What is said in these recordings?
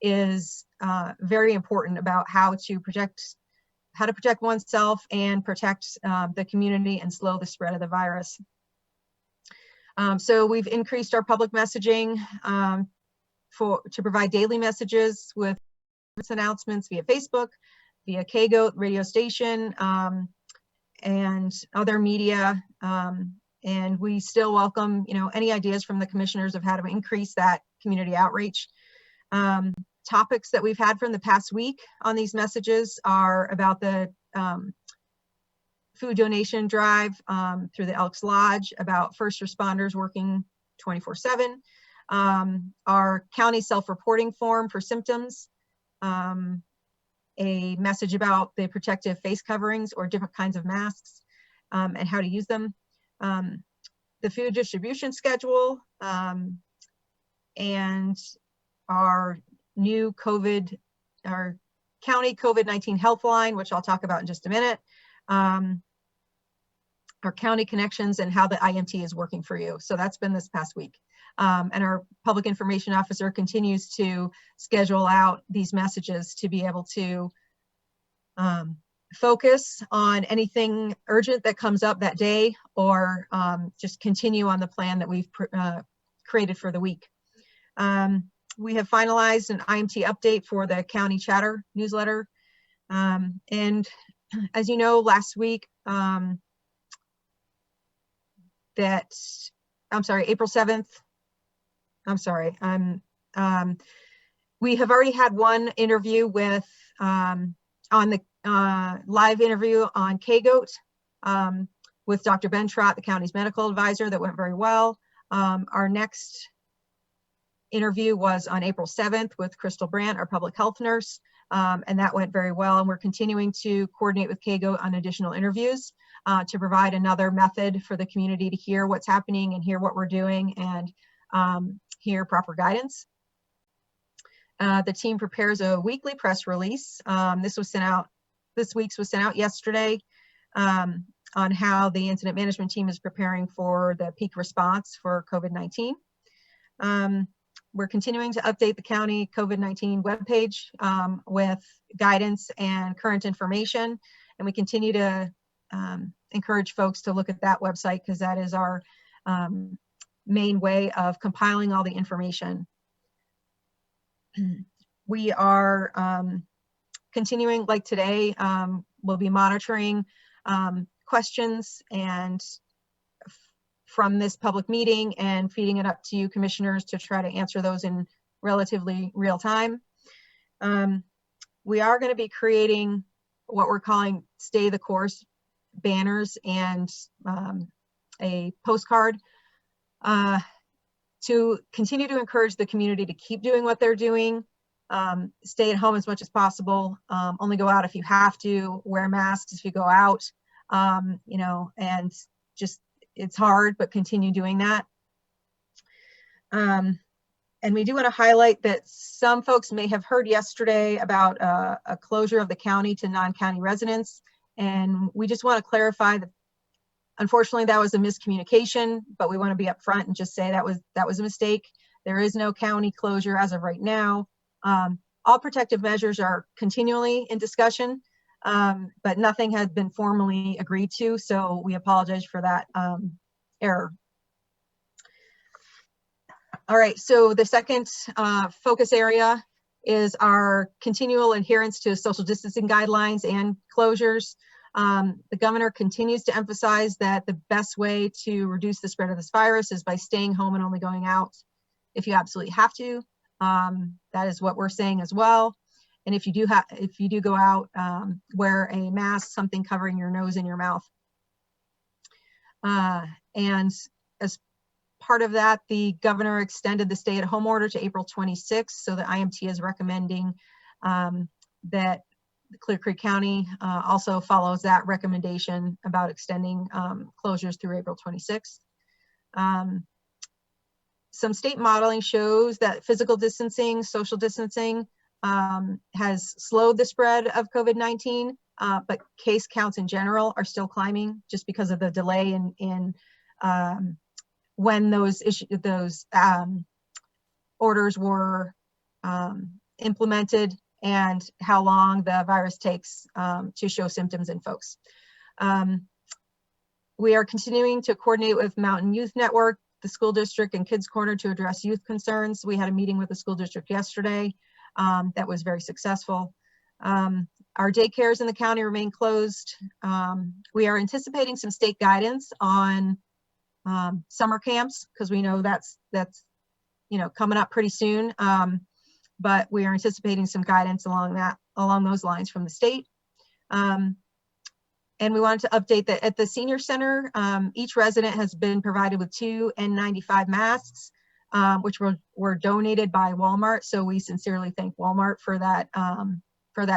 is very important about how to protect oneself and protect the community and slow the spread of the virus. So we've increased our public messaging to provide daily messages with announcements via Facebook, via KGOT radio station, and other media. And we still welcome, any ideas from the commissioners of how to increase that community outreach. Topics that we've had from the past week on these messages are about the food donation drive through the Elks Lodge, about first responders working 24/7, our county self-reporting form for symptoms, a message about the protective face coverings or different kinds of masks and how to use them, the food distribution schedule, and our new our county COVID-19 health line, which I'll talk about in just a minute, our county connections and how the IMT is working for you. So that's been this past week. And our public information officer continues to schedule out these messages to be able to focus on anything urgent that comes up that day, or just continue on the plan that we've created for the week. We have finalized an IMT update for the county chatter newsletter. And as you know, last week, April 7th, we have already had one interview with, on the live interview on KGOT with Dr. Ben Trott, the county's medical advisor. That went very well. Our next interview was on April 7th with Crystal Brandt, our public health nurse, and that went very well. And we're continuing to coordinate with KGOT on additional interviews to provide another method for the community to hear what's happening and hear what we're doing and hear proper guidance. The team prepares a weekly press release. This week's was sent out yesterday on how the incident management team is preparing for the peak response for COVID-19. We're continuing to update the county COVID-19 webpage with guidance and current information. And we continue to encourage folks to look at that website because that is our main way of compiling all the information. We are continuing, like today, we'll be monitoring questions and from this public meeting and feeding it up to you commissioners to try to answer those in relatively real time. We are going to be creating what we're calling Stay the Course banners and a postcard to continue to encourage the community to keep doing what they're doing. Stay at home as much as possible. Only go out if you have to. Wear masks if you go out. And just, it's hard, but continue doing that. And we do want to highlight that some folks may have heard yesterday about a closure of the county to non-county residents. And we just want to clarify that, unfortunately, that was a miscommunication, but we want to be upfront and just say that was a mistake. There is no county closure as of right now. All protective measures are continually in discussion, but nothing has been formally agreed to. So we apologize for that error. All right, so the second focus area is our continual adherence to social distancing guidelines and closures. The governor continues to emphasize that the best way to reduce the spread of this virus is by staying home and only going out if you absolutely have to. That is what we're saying as well. And if you do go out, wear a mask, something covering your nose and your mouth. And as part of that, the governor extended the stay-at-home order to April 26th. So the IMT is recommending that Clear Creek County also follows that recommendation about extending closures through April 26th. Some state modeling shows that physical distancing, social distancing has slowed the spread of COVID-19, but case counts in general are still climbing just because of the delay in when those orders were implemented and how long the virus takes to show symptoms in folks. We are continuing to coordinate with Mountain Youth Network, the school district, and Kids Corner to address youth concerns. We had a meeting with the school district yesterday that was very successful. Our daycares in the county remain closed. We are anticipating some state guidance on summer camps, because we know that's coming up pretty soon. But we are anticipating some guidance along those lines from the state. And we wanted to update that at the senior center, each resident has been provided with 2 N95 masks, which were donated by Walmart. So we sincerely thank Walmart for that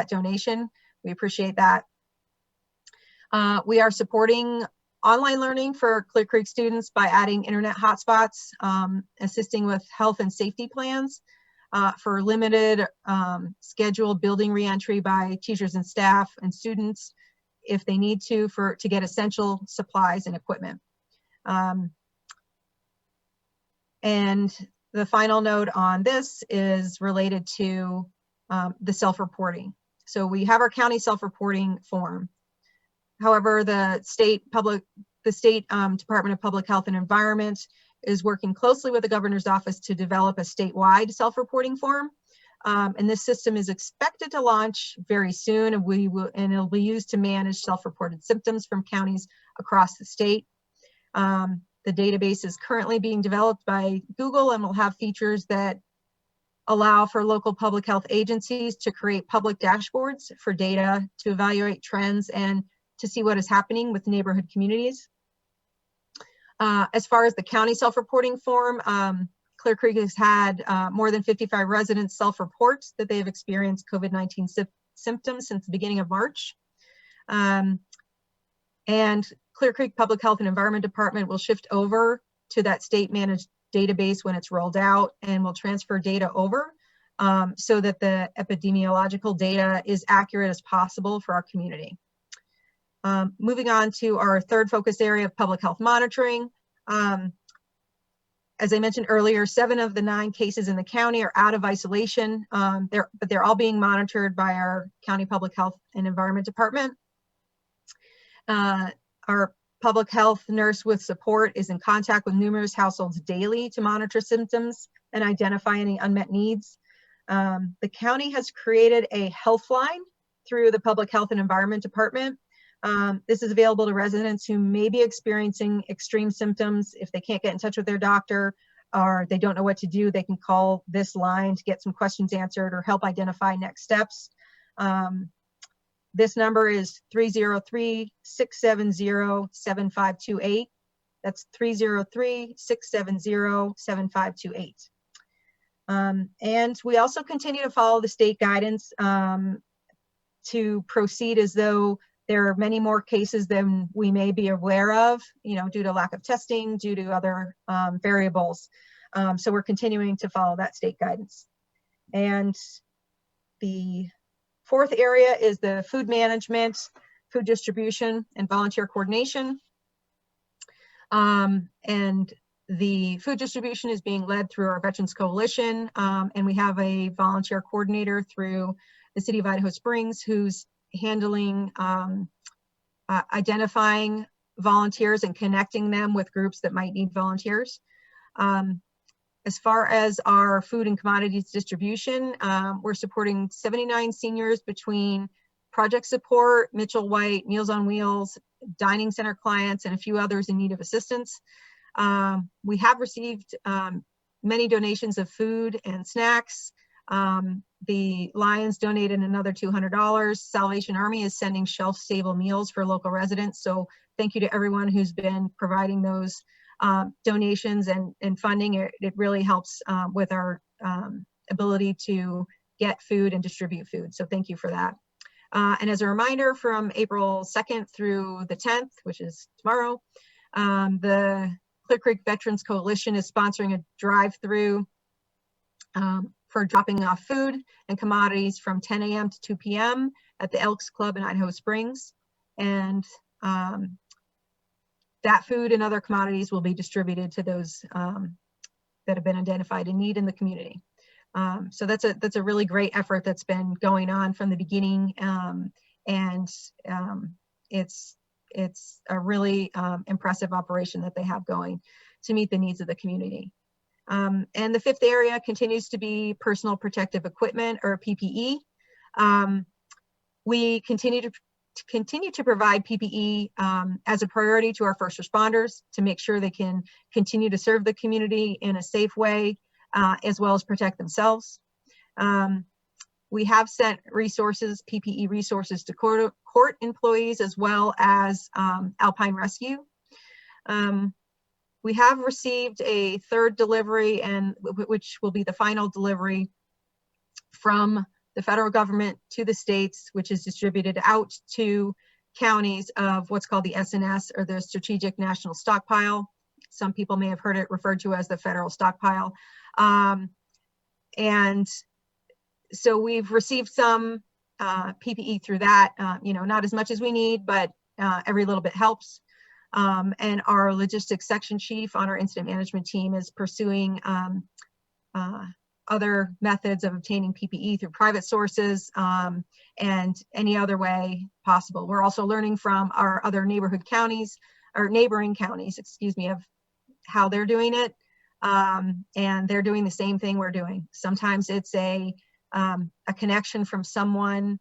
donation. We appreciate that. We are supporting online learning for Clear Creek students by adding internet hotspots, assisting with health and safety plans for limited scheduled building reentry by teachers and staff and students if they need to get essential supplies and equipment. And the final note on this is related to the self-reporting. So we have our county self-reporting form. However, the state Department of Public Health and Environment is working closely with the governor's office to develop a statewide self-reporting form. And this system is expected to launch very soon, and it'll be used to manage self-reported symptoms from counties across the state. The database is currently being developed by Google and will have features that allow for local public health agencies to create public dashboards for data to evaluate trends and to see what is happening with neighborhood communities. As far as the county self-reporting form, Clear Creek has had more than 55 residents self-report that they have experienced COVID-19 symptoms since the beginning of March. And Clear Creek Public Health and Environment Department will shift over to that state-managed database when it's rolled out, and will transfer data over so that the epidemiological data is accurate as possible for our community. Moving on to our third focus area of public health monitoring. As I mentioned earlier, 7 of the 9 cases in the county are out of isolation, but they're all being monitored by our County Public Health and Environment Department. Our public health nurse with support is in contact with numerous households daily to monitor symptoms and identify any unmet needs. The county has created a health line through the Public Health and Environment Department. This is available to residents who may be experiencing extreme symptoms. If they can't get in touch with their doctor or they don't know what to do, they can call this line to get some questions answered or help identify next steps. This number is 303-670-7528. That's 303-670-7528. And we also continue to follow the state guidance to proceed as though there are many more cases than we may be aware of, due to lack of testing, due to other variables. So we're continuing to follow that state guidance. And the fourth area is the food management, food distribution, and volunteer coordination. And the food distribution is being led through our Veterans Coalition, and we have a volunteer coordinator through the City of Idaho Springs who's handling identifying volunteers and connecting them with groups that might need volunteers. As far as our food and commodities distribution, we're supporting 79 seniors between project support, Mitchell White, Meals on Wheels, dining center clients, and a few others in need of assistance. We have received many donations of food and snacks. The Lions donated another $200. Salvation Army is sending shelf-stable meals for local residents. So thank you to everyone who's been providing those donations and funding. It really helps with our ability to get food and distribute food. So thank you for that. And as a reminder, from April 2nd through the 10th, which is tomorrow, the Clear Creek Veterans Coalition is sponsoring a drive-through for dropping off food and commodities from 10 a.m. to 2 p.m. at the Elks Club in Idaho Springs. And that food and other commodities will be distributed to those that have been identified in need in the community. So that's a really great effort that's been going on from the beginning, and it's a really impressive operation that they have going to meet the needs of the community. And the fifth area continues to be personal protective equipment, or PPE. We continue to provide PPE as a priority to our first responders to make sure they can continue to serve the community in a safe way, as well as protect themselves. We have sent resources, PPE resources, to court employees as well as Alpine Rescue. We have received a third delivery, and which will be the final delivery from the federal government to the states, which is distributed out to counties of what's called the SNS, or the Strategic National Stockpile. Some people may have heard it referred to as the federal stockpile. And so we've received some PPE through that, not as much as we need, but every little bit helps. And our logistics section chief on our incident management team is pursuing other methods of obtaining PPE through private sources, and any other way possible. We're also learning from our other neighboring counties, excuse me, of how they're doing it. And they're doing the same thing we're doing. Sometimes it's a connection from someone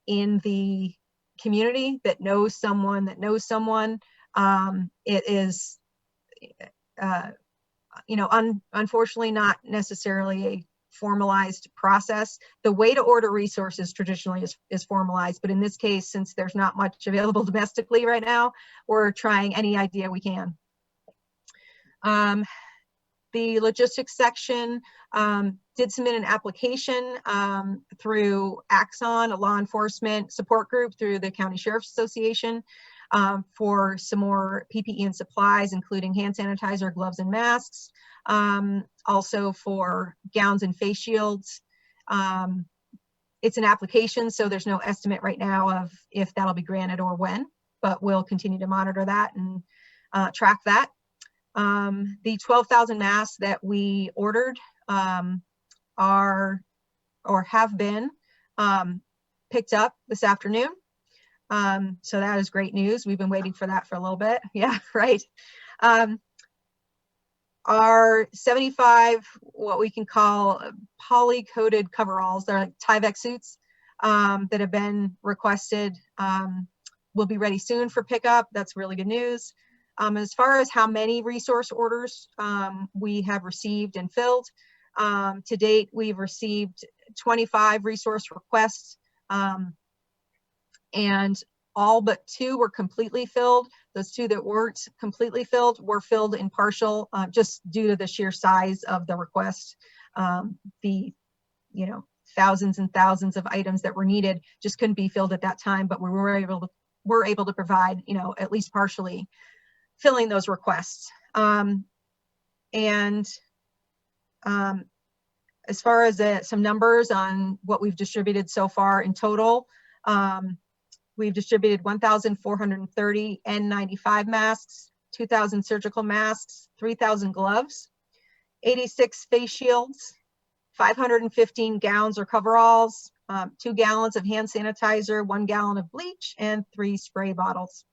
in the community that knows someone that knows someone. It is, unfortunately not necessarily a formalized process. The way to order resources traditionally is formalized, but in this case, since there's not much available domestically right now, we're trying any idea we can. The logistics section did submit an application through Axon, a law enforcement support group through the County Sheriff's Association, for some more PPE and supplies, including hand sanitizer, gloves, and masks. Also for gowns and face shields. It's an application, so there's no estimate right now of if that'll be granted or when, but we'll continue to monitor that and track that. The 12,000 masks that we ordered are, or have been, picked up this afternoon. So that is great news. We've been waiting for that for a little bit. Yeah, right. Our 75, what we can call poly-coated coveralls, they're like Tyvek suits that have been requested, will be ready soon for pickup. That's really good news. As far as how many resource orders we have received and filled, to date, we've received 25 resource requests, and all but 2 were completely filled. Those 2 that weren't completely filled were filled in partial, just due to the sheer size of the request. The thousands and thousands of items that were needed just couldn't be filled at that time, but we were able to provide, at least partially filling those requests. And as far as some numbers on what we've distributed so far in total, we've distributed 1,430 N95 masks, 2,000 surgical masks, 3,000 gloves, 86 face shields, 515 gowns or coveralls, 2 gallons of hand sanitizer, 1 gallon of bleach, and 3 spray bottles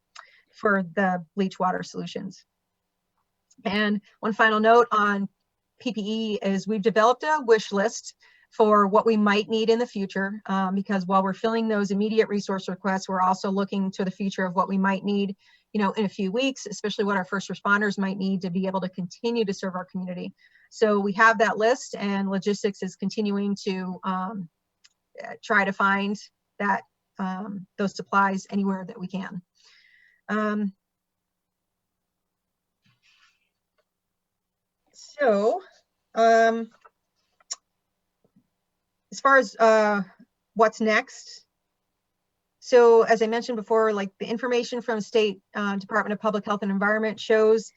for the bleach water solutions. And one final note on PPE is we've developed a wish list for what we might need in the future, because while we're filling those immediate resource requests, we're also looking to the future of what we might need, in a few weeks, especially what our first responders might need to be able to continue to serve our community. So we have that list, and logistics is continuing to try to find that those supplies anywhere that we can. As far as what's next, so as I mentioned before, like the information from State Department of Public Health and Environment shows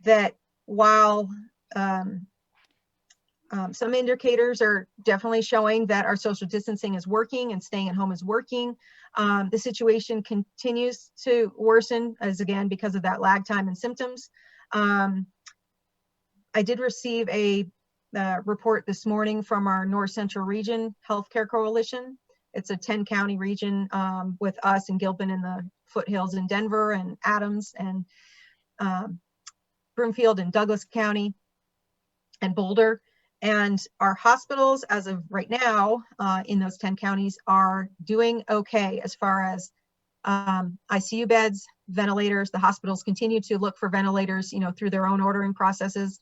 that while some indicators are definitely showing that our social distancing is working and staying at home is working, the situation continues to worsen, as again, because of that lag time and symptoms. I did receive a report this morning from our North Central Region Healthcare Coalition. It's a 10-county region with us and Gilpin in the foothills in Denver and Adams and Broomfield and Douglas County and Boulder. And our hospitals, as of right now, in those 10 counties are doing okay as far as ICU beds, ventilators. The hospitals continue to look for ventilators, through their own ordering processes.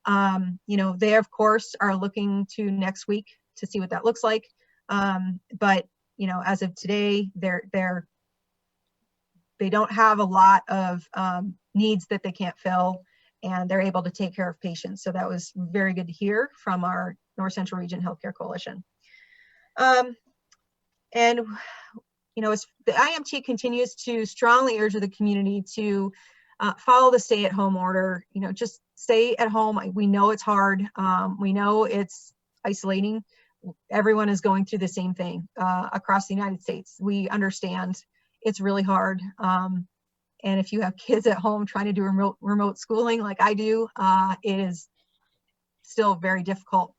They of course are looking to next week to see what that looks like. But as of today, they don't have a lot of needs that they can't fill, and they're able to take care of patients. So that was very good to hear from our North Central Region Healthcare Coalition. As the IMT continues to strongly urge the community to follow the stay-at-home order, just stay at home. We know it's hard. We know it's isolating. Everyone is going through the same thing across the United States. We understand it's really hard. And if you have kids at home trying to do remote schooling like I do, it is still very difficult.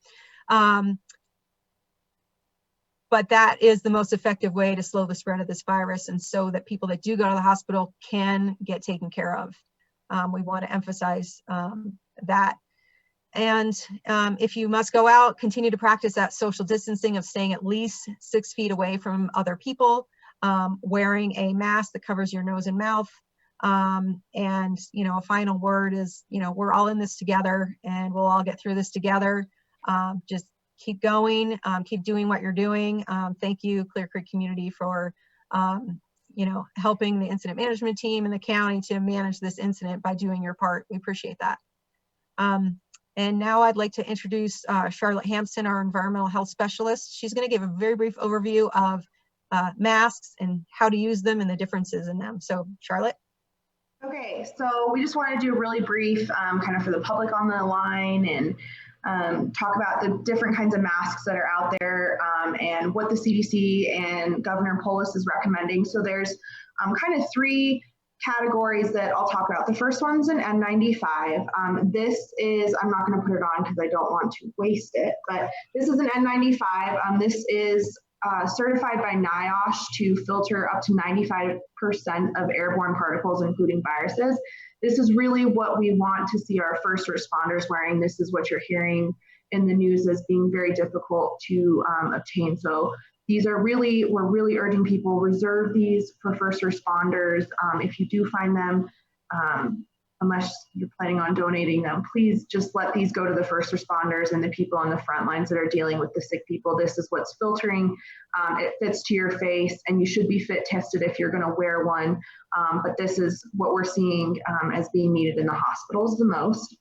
But that is the most effective way to slow the spread of this virus, and so that people that do go to the hospital can get taken care of. We want to emphasize that. And if you must go out, continue to practice that social distancing of staying at least 6 feet away from other people, wearing a mask that covers your nose and mouth. And a final word is, we're all in this together, and we'll all get through this together. Just keep going, keep doing what you're doing. Thank you, Clear Creek community, for helping the incident management team and the county to manage this incident by doing your part. We appreciate that. And now I'd like to introduce Charlotte Hampson, our environmental health specialist. She's going to give a very brief overview of masks and how to use them and the differences in them. So Charlotte. Okay, so we just want to do a really brief kind of for the public on the line and talk about the different kinds of masks that are out there and what the CDC and Governor Polis is recommending. So there's kind of three categories that I'll talk about. The first one's an N95. This is, I'm not going to put it on because I don't want to waste it, but this is an N95. This is certified by NIOSH to filter up to 95% of airborne particles, including viruses. This is really what we want to see our first responders wearing. This is what you're hearing in the news as being very difficult to obtain. So these are really, we're really urging people, reserve these for first responders. If you do find them, unless you're planning on donating them, please just let these go to the first responders and the people on the front lines that are dealing with the sick people. This is what's filtering. It fits to your face, and you should be fit tested if you're going to wear one. But this is what we're seeing as being needed in the hospitals the most.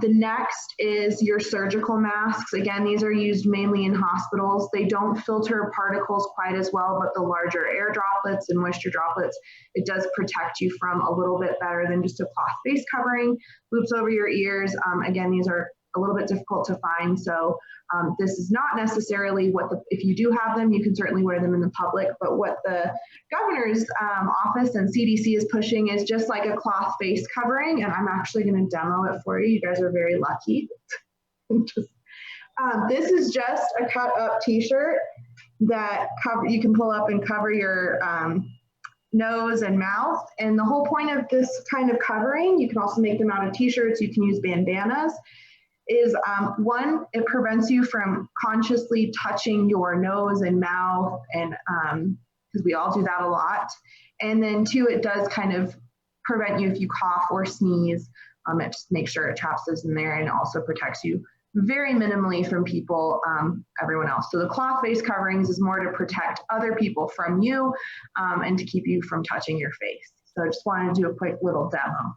The next is your surgical masks. Again, these are used mainly in hospitals. They don't filter particles quite as well, but the larger air droplets and moisture droplets, it does protect you from a little bit better than just a cloth face covering. Loops over your ears. Again, these are a little bit difficult to find. So this is not necessarily what if you do have them, you can certainly wear them in the public, but what the governor's office and CDC is pushing is just like a cloth face covering. And I'm actually going to demo it for you. You guys are very lucky. This is just a cut up t-shirt that you can pull up and cover your nose and mouth. And the whole point of this kind of covering, you can also make them out of t-shirts, you can use bandanas, is one, it prevents you from consciously touching your nose and mouth, and because we all do that a lot. And then two, it does kind of prevent you if you cough or sneeze. It just makes sure it traps those in there, and it also protects you very minimally from people, everyone else. So the cloth face coverings is more to protect other people from you and to keep you from touching your face. So I just wanted to do a quick little demo.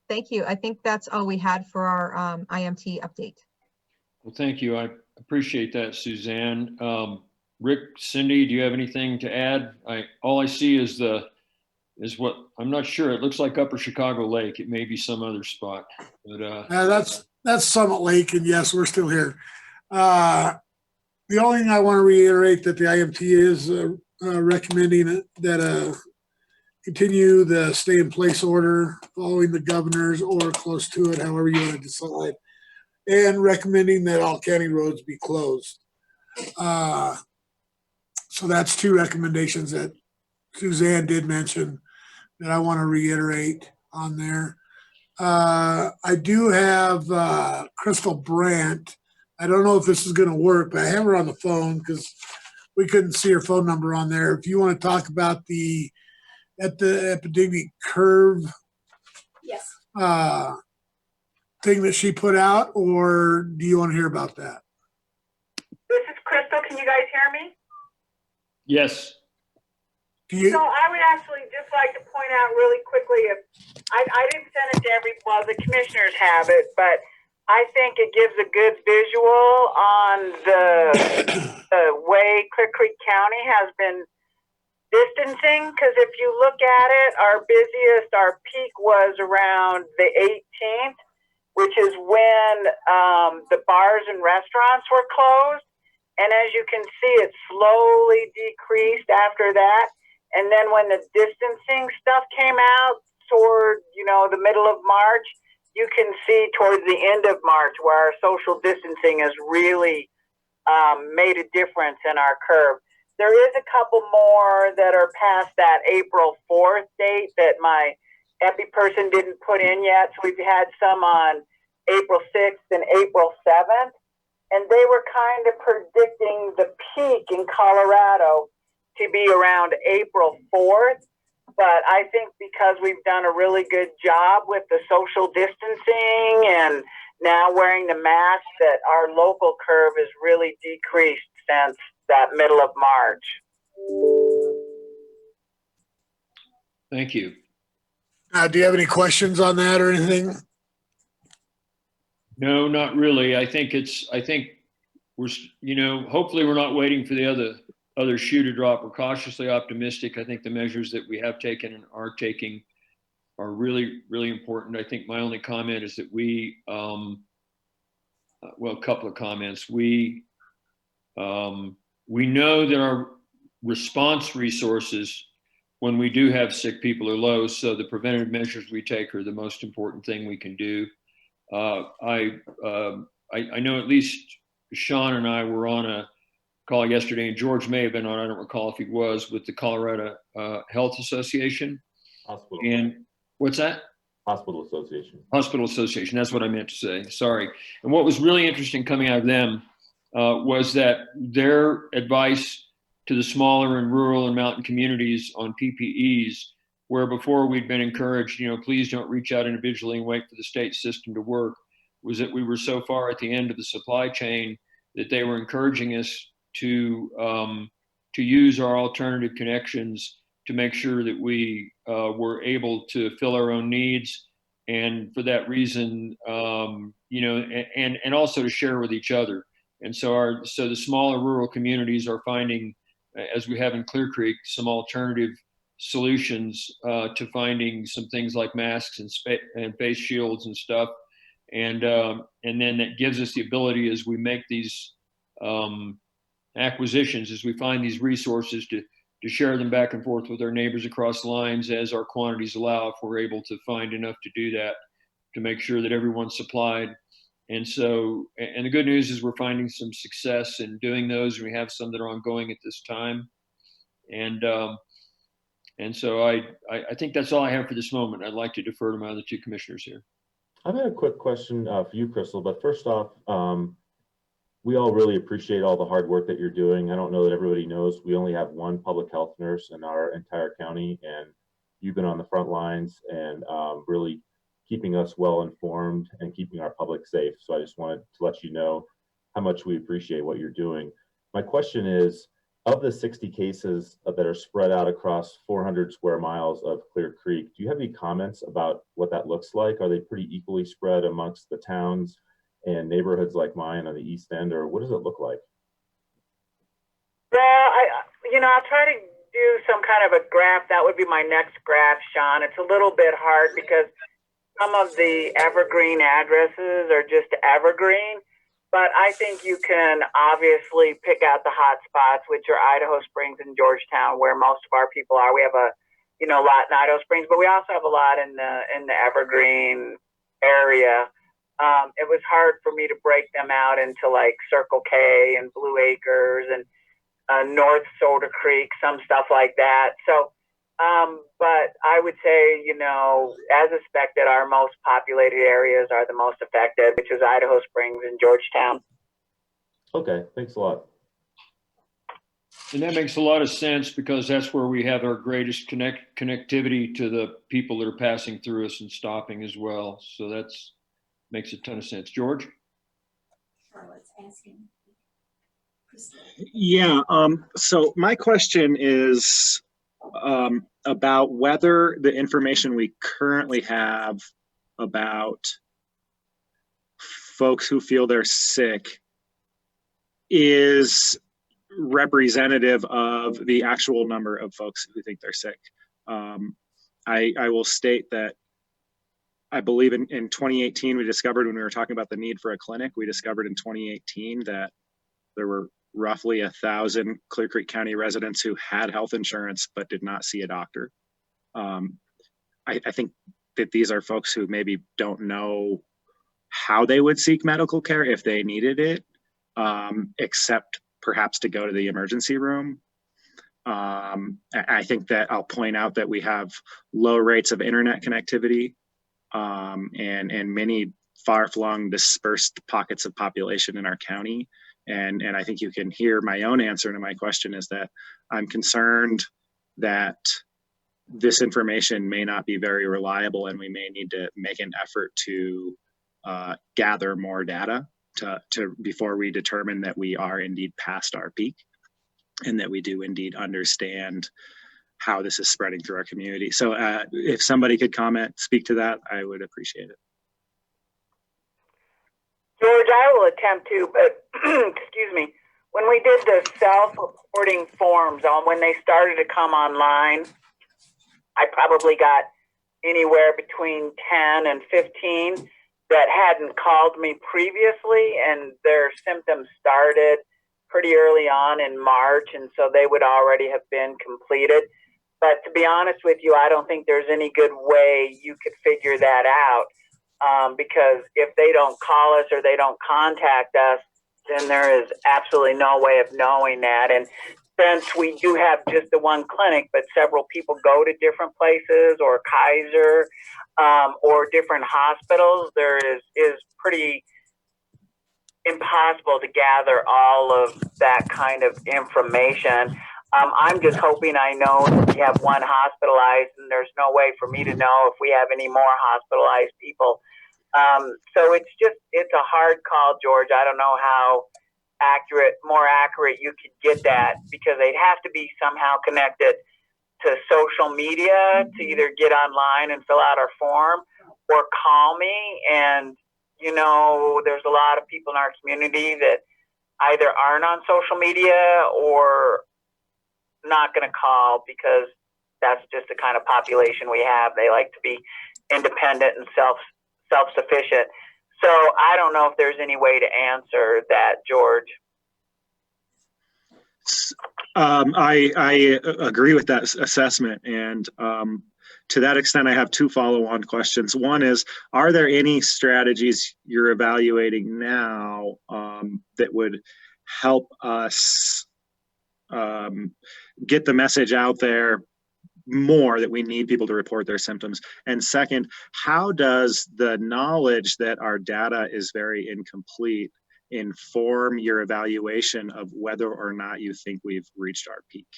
Thank you. I think that's all we had for our IMT update. Well, thank you. I appreciate that, Suzanne. Rick, Cindy, do you have anything to add? All I see is what I'm not sure. It looks like Upper Chicago Lake. It may be some other spot, but that's Summit Lake, and yes, we're still here. The only thing I want to reiterate that the IMT is recommending that continue the stay in place order following the governor's or close to it, however you want to decide, and recommending that all county roads be closed. So that's two recommendations that Suzanne did mention that I want to reiterate on there. I do have Crystal Brandt. I don't know if this is going to work, but I have her on the phone because we couldn't see her phone number on there. If you want to talk about the epidemic curve Yes. thing that she put out, or do you want to hear about that? This is Crystal. Can you guys hear me? Yes. Do you, So I would actually just like to point out really quickly, if I didn't send it to well, the commissioners have it, but I think it gives a good visual on the way Clear Creek County has been distancing. Because if you look at it, our peak was around the 18th, which is when the bars and restaurants were closed. And as you can see, it slowly decreased after that. And then when the distancing stuff came out toward, the middle of March, you can see towards the end of March where our social distancing has really made a difference in our curve. There is a couple more that are past that April 4th date that my epi person didn't put in yet. So we've had some on April 6th and April 7th. And they were kind of predicting the peak in Colorado to be around April 4th. But I think because we've done a really good job with the social distancing and now wearing the mask, that our local curve has really decreased since that middle of March. Thank you. do you have any questions on that or anything? No, not really. I think we're, hopefully we're not waiting for the other shoe to drop. We're cautiously optimistic. I think the measures that we have taken and are taking are really, really important. I think my only comment is that a couple of comments. We know that our response resources when we do have sick people are low. So the preventative measures we take are the most important thing we can do. I know at least Sean and I were on a call yesterday, and George may have been on, I don't recall if he was, with the Colorado Health Association. Hospital. And what's that? Hospital Association. Hospital Association, that's what I meant to say, sorry. And what was really interesting coming out of them was that their advice to the smaller and rural and mountain communities on PPEs, where before we'd been encouraged, please don't reach out individually and wait for the state system to work, was that we were so far at the end of the supply chain that they were encouraging us to use our alternative connections to make sure that we were able to fill our own needs, and for that reason, and also to share with each other. And so the smaller rural communities are finding, as we have in Clear Creek, some alternative solutions to finding some things like masks and face shields and stuff, and then that gives us the ability, as we make these acquisitions, as we find these resources, to share them back and forth with our neighbors across lines as our quantities allow, if we're able to find enough to do that, to make sure that everyone's supplied. And so, and the good news is we're finding some success in doing those, and we have some that are ongoing at this time. And so I think that's all I have for this moment. I'd like to defer to my other two commissioners here. I've got a quick question for you, Crystal, but first off, we all really appreciate all the hard work that you're doing. I don't know that everybody knows we only have one public health nurse in our entire county, and you've been on the front lines and really keeping us well informed and keeping our public safe. So I just wanted to let you know how much we appreciate what you're doing. My question is, of the 60 cases that are spread out across 400 square miles of Clear Creek, do you have any comments about what that looks like? Are they pretty equally spread amongst the towns and neighborhoods like mine on the East End, or what does it look like? Well, I'll try to do some kind of a graph. That would be my next graph, Sean. It's a little bit hard because some of the evergreen addresses are just evergreen. but I think you can obviously pick out the hot spots, which are Idaho Springs and Georgetown, where most of our people are. We have a, lot in Idaho Springs, but we also have a lot in the Evergreen area. It was hard for me to break them out into like Circle K and Blue Acres and North Soda Creek, some stuff like that. So, but I would say, as expected, our most populated areas are the most affected, which is Idaho Springs and Georgetown. Okay, thanks a lot. And that makes a lot of sense because that's where we have our greatest connectivity to the people that are passing through us and stopping as well. So that's makes a ton of sense. George? Charlotte's asking. Yeah, so my question is about whether the information we currently have about folks who feel they're sick is representative of the actual number of folks who think they're sick. I will state that I believe in 2018, we discovered when we were talking about the need for a clinic, we discovered in 2018 that there were roughly 1,000 Clear Creek County residents who had health insurance but did not see a doctor. I think that these are folks who maybe don't know how they would seek medical care if they needed it, except perhaps to go to the emergency room. I think that I'll point out that we have low rates of internet connectivity and many far-flung dispersed pockets of population in our county. And I think you can hear my own answer to my question is that I'm concerned that this information may not be very reliable and we may need to make an effort to gather more data to before we determine that we are indeed past our peak and that we do indeed understand how this is spreading through our community. So if somebody could speak to that, I would appreciate it. George, I will attempt to, but excuse me, when we did the self-reporting forms when they started to come online, I probably got anywhere between 10 and 15 that hadn't called me previously, and their symptoms started pretty early on in March, and so they would already have been completed. But to be honest with you, I don't think there's any good way you could figure that out, because if they don't call us or they don't contact us, then there is absolutely no way of knowing that. And since we do have just the one clinic, but several people go to different places or Kaiser or different hospitals, there is pretty impossible to gather all of that kind of information. I'm just hoping I know that we have one hospitalized, and there's no way for me to know if we have any more hospitalized people. So it's a hard call, George. I don't know how more accurate you could get that, because they'd have to be somehow connected to social media to either get online and fill out our form or call me. And, there's a lot of people in our community that either aren't on social media or not going to call, because that's just the kind of population we have. They like to be independent and self-sufficient. So I don't know if there's any way to answer that, George. I agree with that assessment. And to that extent, I have two follow-on questions. One is, are there any strategies you're evaluating now that would help us get the message out there more that we need people to report their symptoms? And second, how does the knowledge that our data is very incomplete inform your evaluation of whether or not you think we've reached our peak?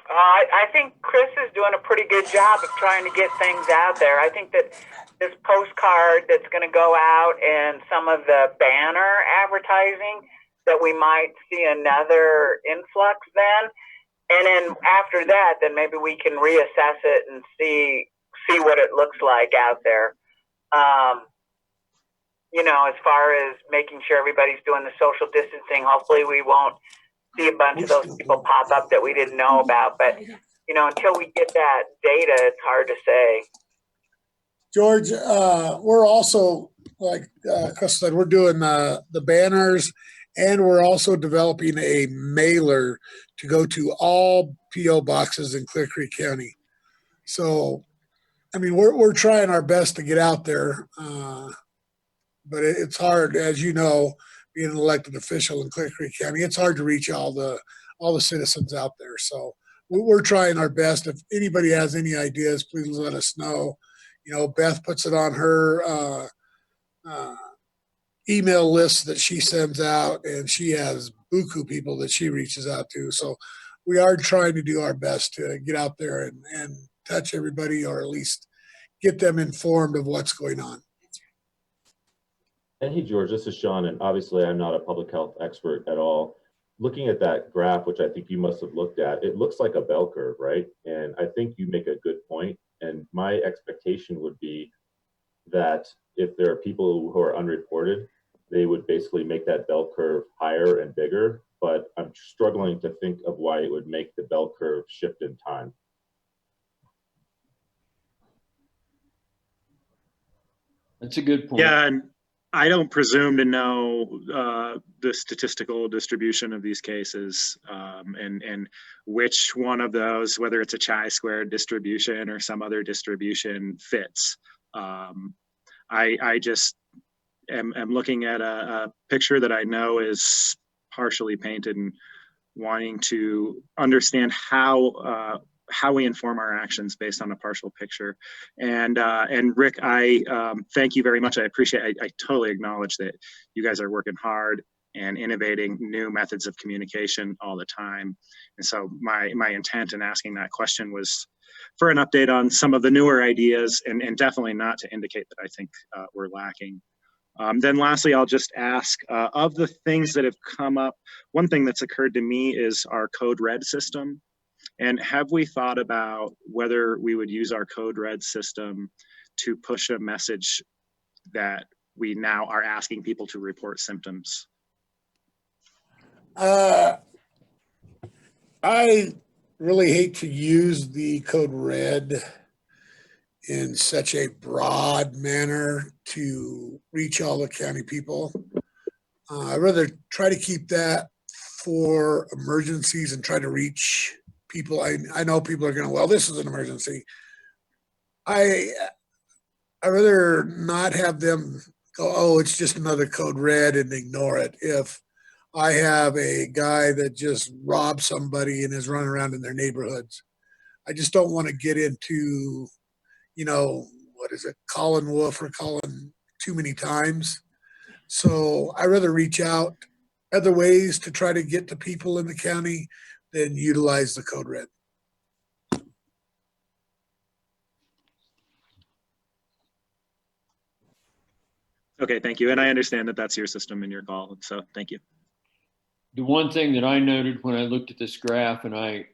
I think Chris is doing a pretty good job of trying to get things out there. I think that this postcard that's going to go out and some of the banner advertising, that we might see another influx then. And then after that, then maybe we can reassess it and see what it looks like out there. As far as making sure everybody's doing the social distancing, hopefully we won't see a bunch of those people pop up that we didn't know about. But, until we get that data, it's hard to say. George, we're also, like Chris said, we're doing the banners, and we're also developing a mailer to go to all PO boxes in Clear Creek County. So, I mean, we're trying our best to get out there, but it's hard, as you know, being an elected official in Clear Creek County. It's hard to reach all the citizens out there. So we're trying our best. If anybody has any ideas, please let us know. You know, Beth puts it on her email list that she sends out, and she has buku people that she reaches out to. So we are trying to do our best to get out there and touch everybody, or at least get them informed of what's going on. And hey, George, this is Sean, and obviously I'm not a public health expert at all. Looking at that graph, which I think you must have looked at, it looks like a bell curve, right? And I think you make a good point. And my expectation would be that if there are people who are unreported, they would basically make that bell curve higher and bigger. But I'm struggling to think of why it would make the bell curve shift in time. That's a good point. Yeah, and I don't presume to know the statistical distribution of these cases, and which one of those, whether it's a chi-squared distribution or some other distribution, fits. I just am looking at a picture that I know is partially painted and wanting to understand how we inform our actions based on a partial picture. And Rick, I thank you very much. I appreciate, I totally acknowledge that you guys are working hard and innovating new methods of communication all the time. And so my intent in asking that question was for an update on some of the newer ideas, and definitely not to indicate that I think we're lacking. Then lastly, I'll just ask, of the things that have come up, one thing that's occurred to me is our Code Red system. And have we thought about whether we would use our Code Red system to push a message that we now are asking people to report symptoms? I really hate to use the Code Red in such a broad manner to reach all the county people. I'd rather try to keep that for emergencies and try to reach people. I know people are going, well, this is an emergency. I rather not have them go, oh, it's just another Code Red, and ignore it. If I have a guy that just robbed somebody and is running around in their neighborhoods, I just don't want to get into, you know, what is it, calling wolf or calling too many times. So I rather reach out other ways to try to get to people in the county than utilize the Code Red. Okay, thank you. And I understand that that's your system and your call, so thank you. The one thing that I noted when I looked at this graph, and I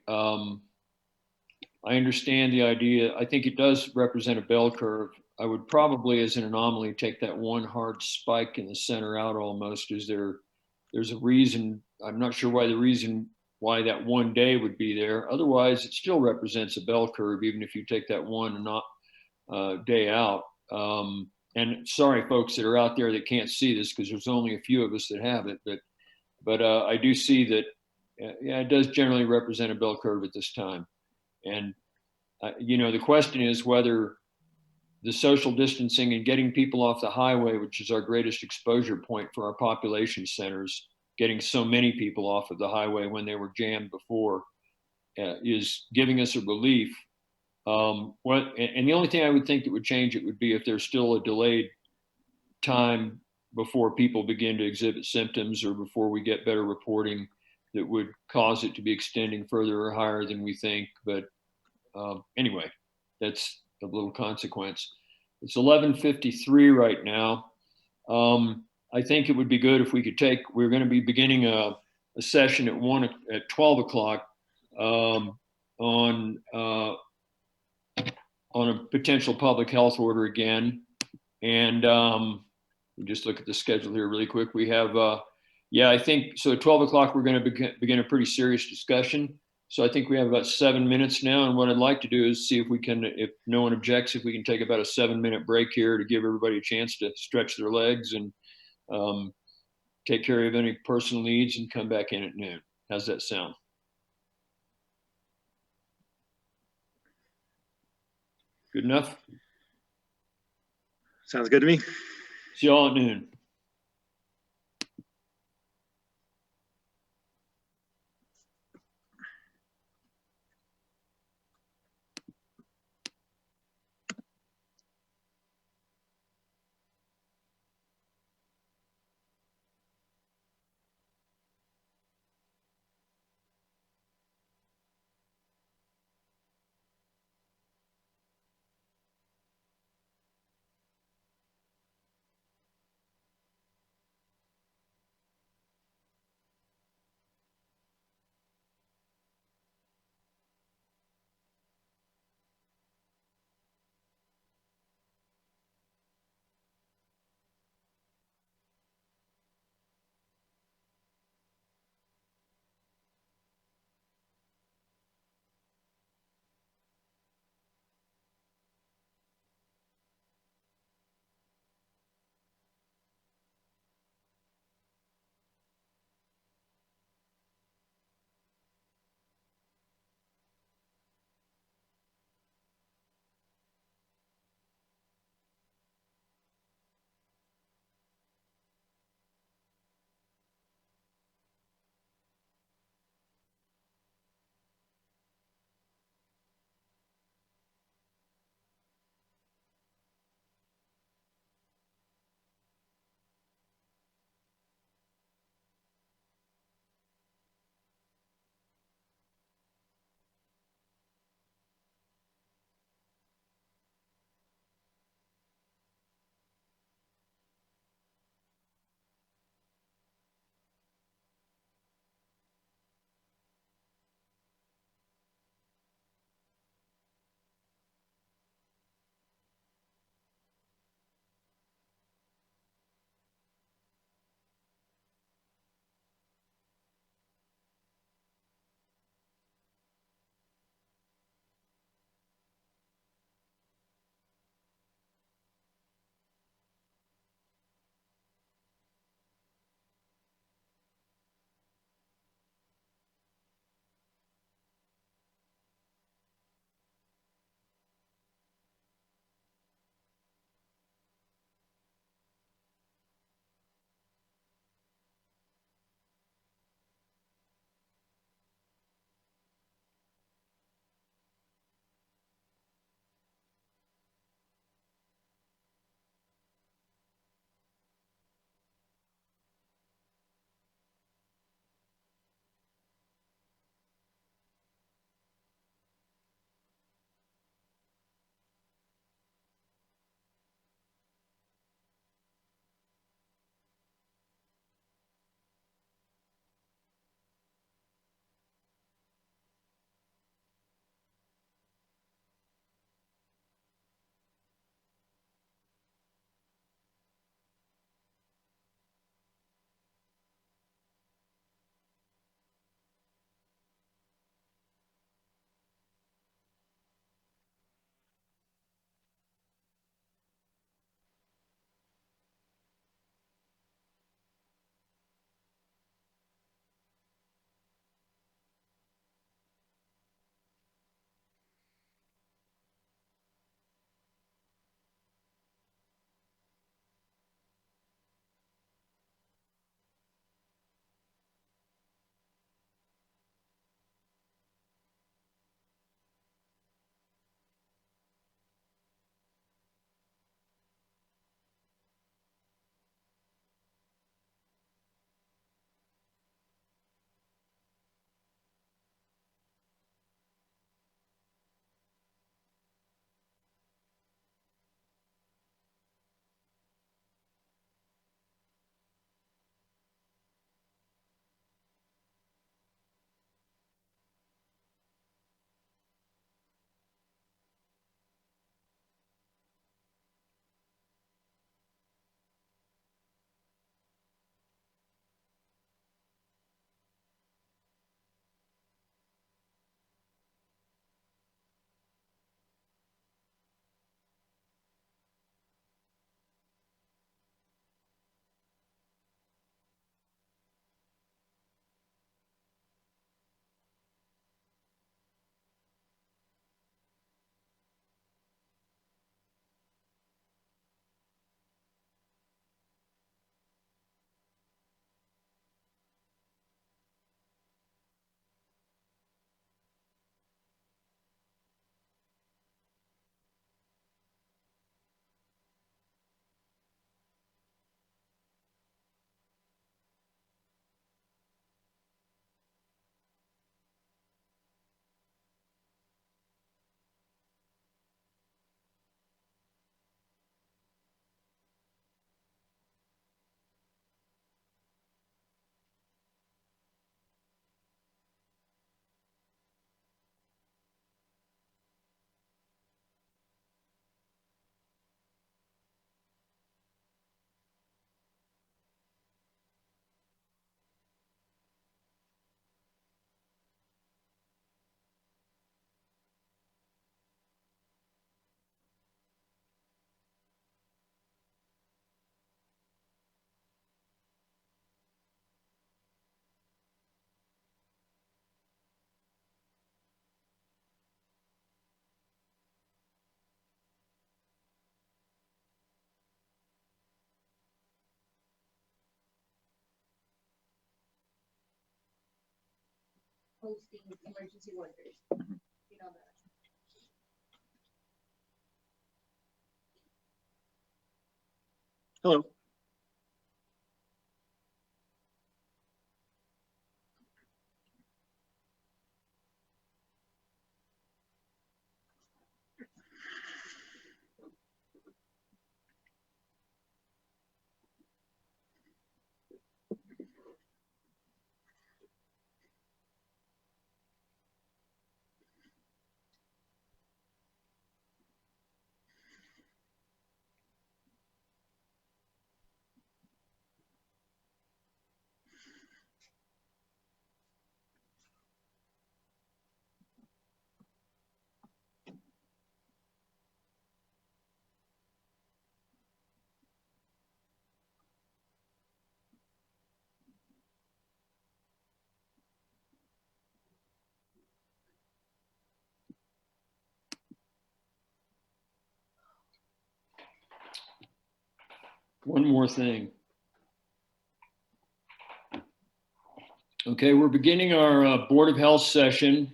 understand the idea, I think it does represent a bell curve. I would probably, as an anomaly, take that one hard spike in the center out almost. There's a reason, I'm not sure why that one day would be there. Otherwise, it still represents a bell curve, even if you take that one day out. And sorry, folks that are out there that can't see this, because there's only a few of us that have it, but I do see that, yeah, it does generally represent a bell curve at this time. And, you know, the question is whether the social distancing and getting people off the highway, which is our greatest exposure point for our population centers, getting so many people off of the highway when they were jammed before, is giving us a relief. And the only thing I would think that would change it would be if there's still a delayed time before people begin to exhibit symptoms, or before we get better reporting that would cause it to be extending further or higher than we think. But anyway, that's a little consequence. It's 11:53 right now. I think it would be good if we could we're going to be beginning a session at 12 o'clock on a potential public health order again. And just look at the schedule here really quick. We have, I think, so at 12 o'clock, we're going to begin a pretty serious discussion. So I think we have about 7 minutes now. And what I'd like to do is see if we can, if no one objects, if we can take about a 7-minute break here to give everybody a chance to stretch their legs and take care of any personal needs and come back in at noon. How's that sound? Good enough? Sounds good to me. See y'all at noon. posting emergency workers. You know that. Hello. One more thing. Okay, we're beginning our Board of Health session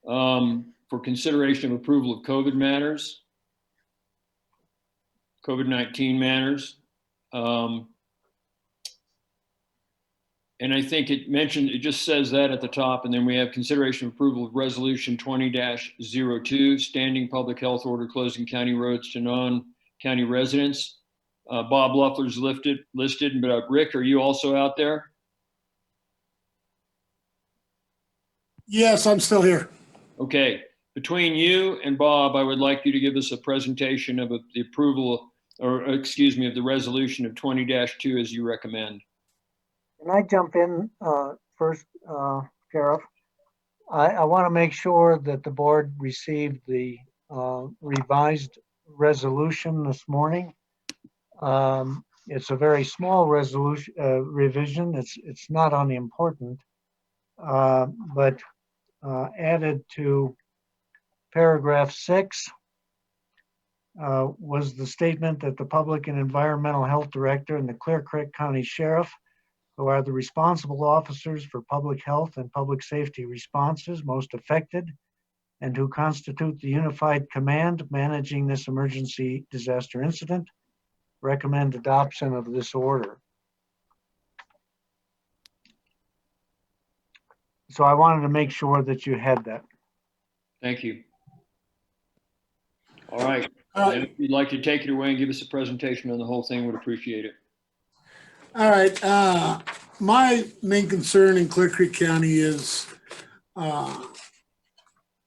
for consideration of approval of COVID matters, COVID-19 matters. And I think it just says that at the top, and then we have consideration of approval of resolution 20-02, standing public health order closing county roads to non-county residents. Bob Luffler's listed, but Rick, are you also out there? Yes, I'm still here. Okay, between you and Bob, I would like you to give us a presentation of the approval, or excuse me, of the resolution of 20-2 as you recommend. Can I jump in first, Sheriff? I want to make sure that the board received the revised resolution this morning. It's a very small resolution revision. It's not unimportant, but added to paragraph 6 was the statement that the Public and Environmental Health Director and the Clear Creek County Sheriff, who are the responsible officers for public health and public safety responses most affected, and who constitute the unified command managing this emergency disaster incident, recommend adoption of this order. So I wanted to make sure that you had that. Thank you. All right, if you'd like to take it away and give us a presentation on the whole thing, would appreciate it. All right. My main concern in Clear Creek County is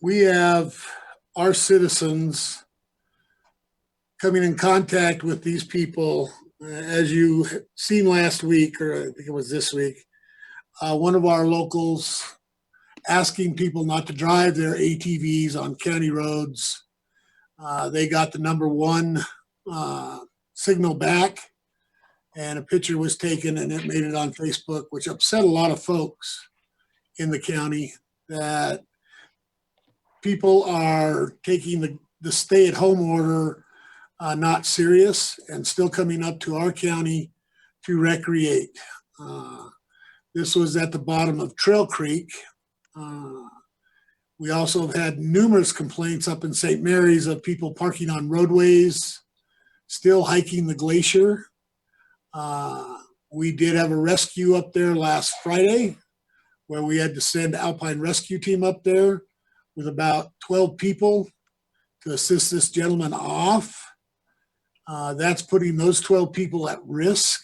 we have our citizens coming in contact with these people. As you seen last week, or I think it was this week, one of our locals asking people not to drive their ATVs on county roads. They got the number 1 signal back, and a picture was taken and it made it on Facebook, which upset a lot of folks in the county, that people are taking the stay-at-home order not serious and still coming up to our county to recreate. This was at the bottom of Trail Creek. We also have had numerous complaints up in St. Mary's of people parking on roadways, still hiking the glacier. We did have a rescue up there last Friday where we had to send Alpine Rescue Team up there with about 12 people to assist this gentleman off. That's putting those 12 people at risk,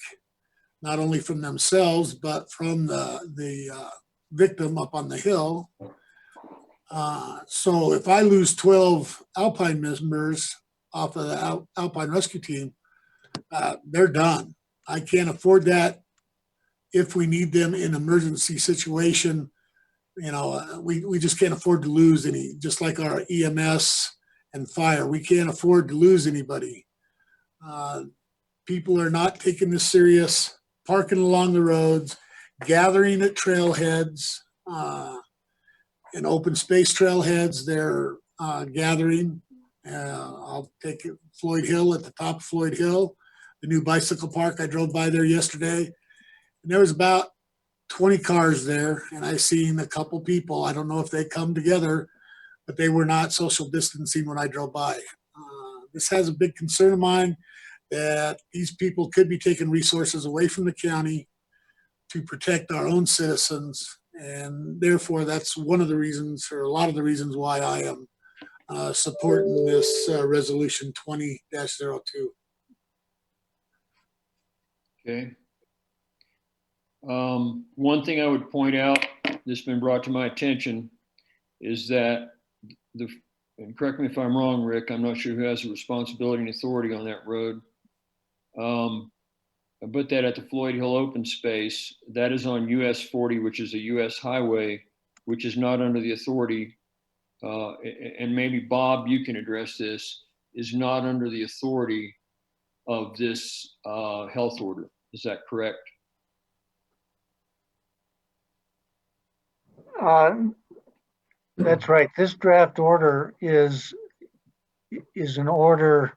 not only from themselves, but from the victim up on the hill. So if I lose 12 Alpine members off of the Alpine Rescue Team, they're done. I can't afford that. If we need them in emergency situation, you know, we just can't afford to lose any, just like our EMS and fire. We can't afford to lose anybody. People are not taking this serious, parking along the roads, gathering at trailheads, in open space trailheads, they're gathering. I'll take it, Floyd Hill, at the top of Floyd Hill, the new bicycle park. I drove by there yesterday, and there was about 20 cars there, and I seen a couple people. I don't know if they come together, but they were not social distancing when I drove by. This has a big concern of mine that these people could be taking resources away from the county to protect our own citizens. And therefore, that's one of the reasons, or a lot of the reasons, why I am supporting this resolution 20-02. Okay. One thing I would point out that's been brought to my attention is that and correct me if I'm wrong, Rick, I'm not sure who has the responsibility and authority on that road. I put that at the Floyd Hill open space. That is on US 40, which is a US highway, which is not under the authority. And maybe Bob, you can address this, is not under the authority of this health order. Is that correct? That's right. This draft order is an order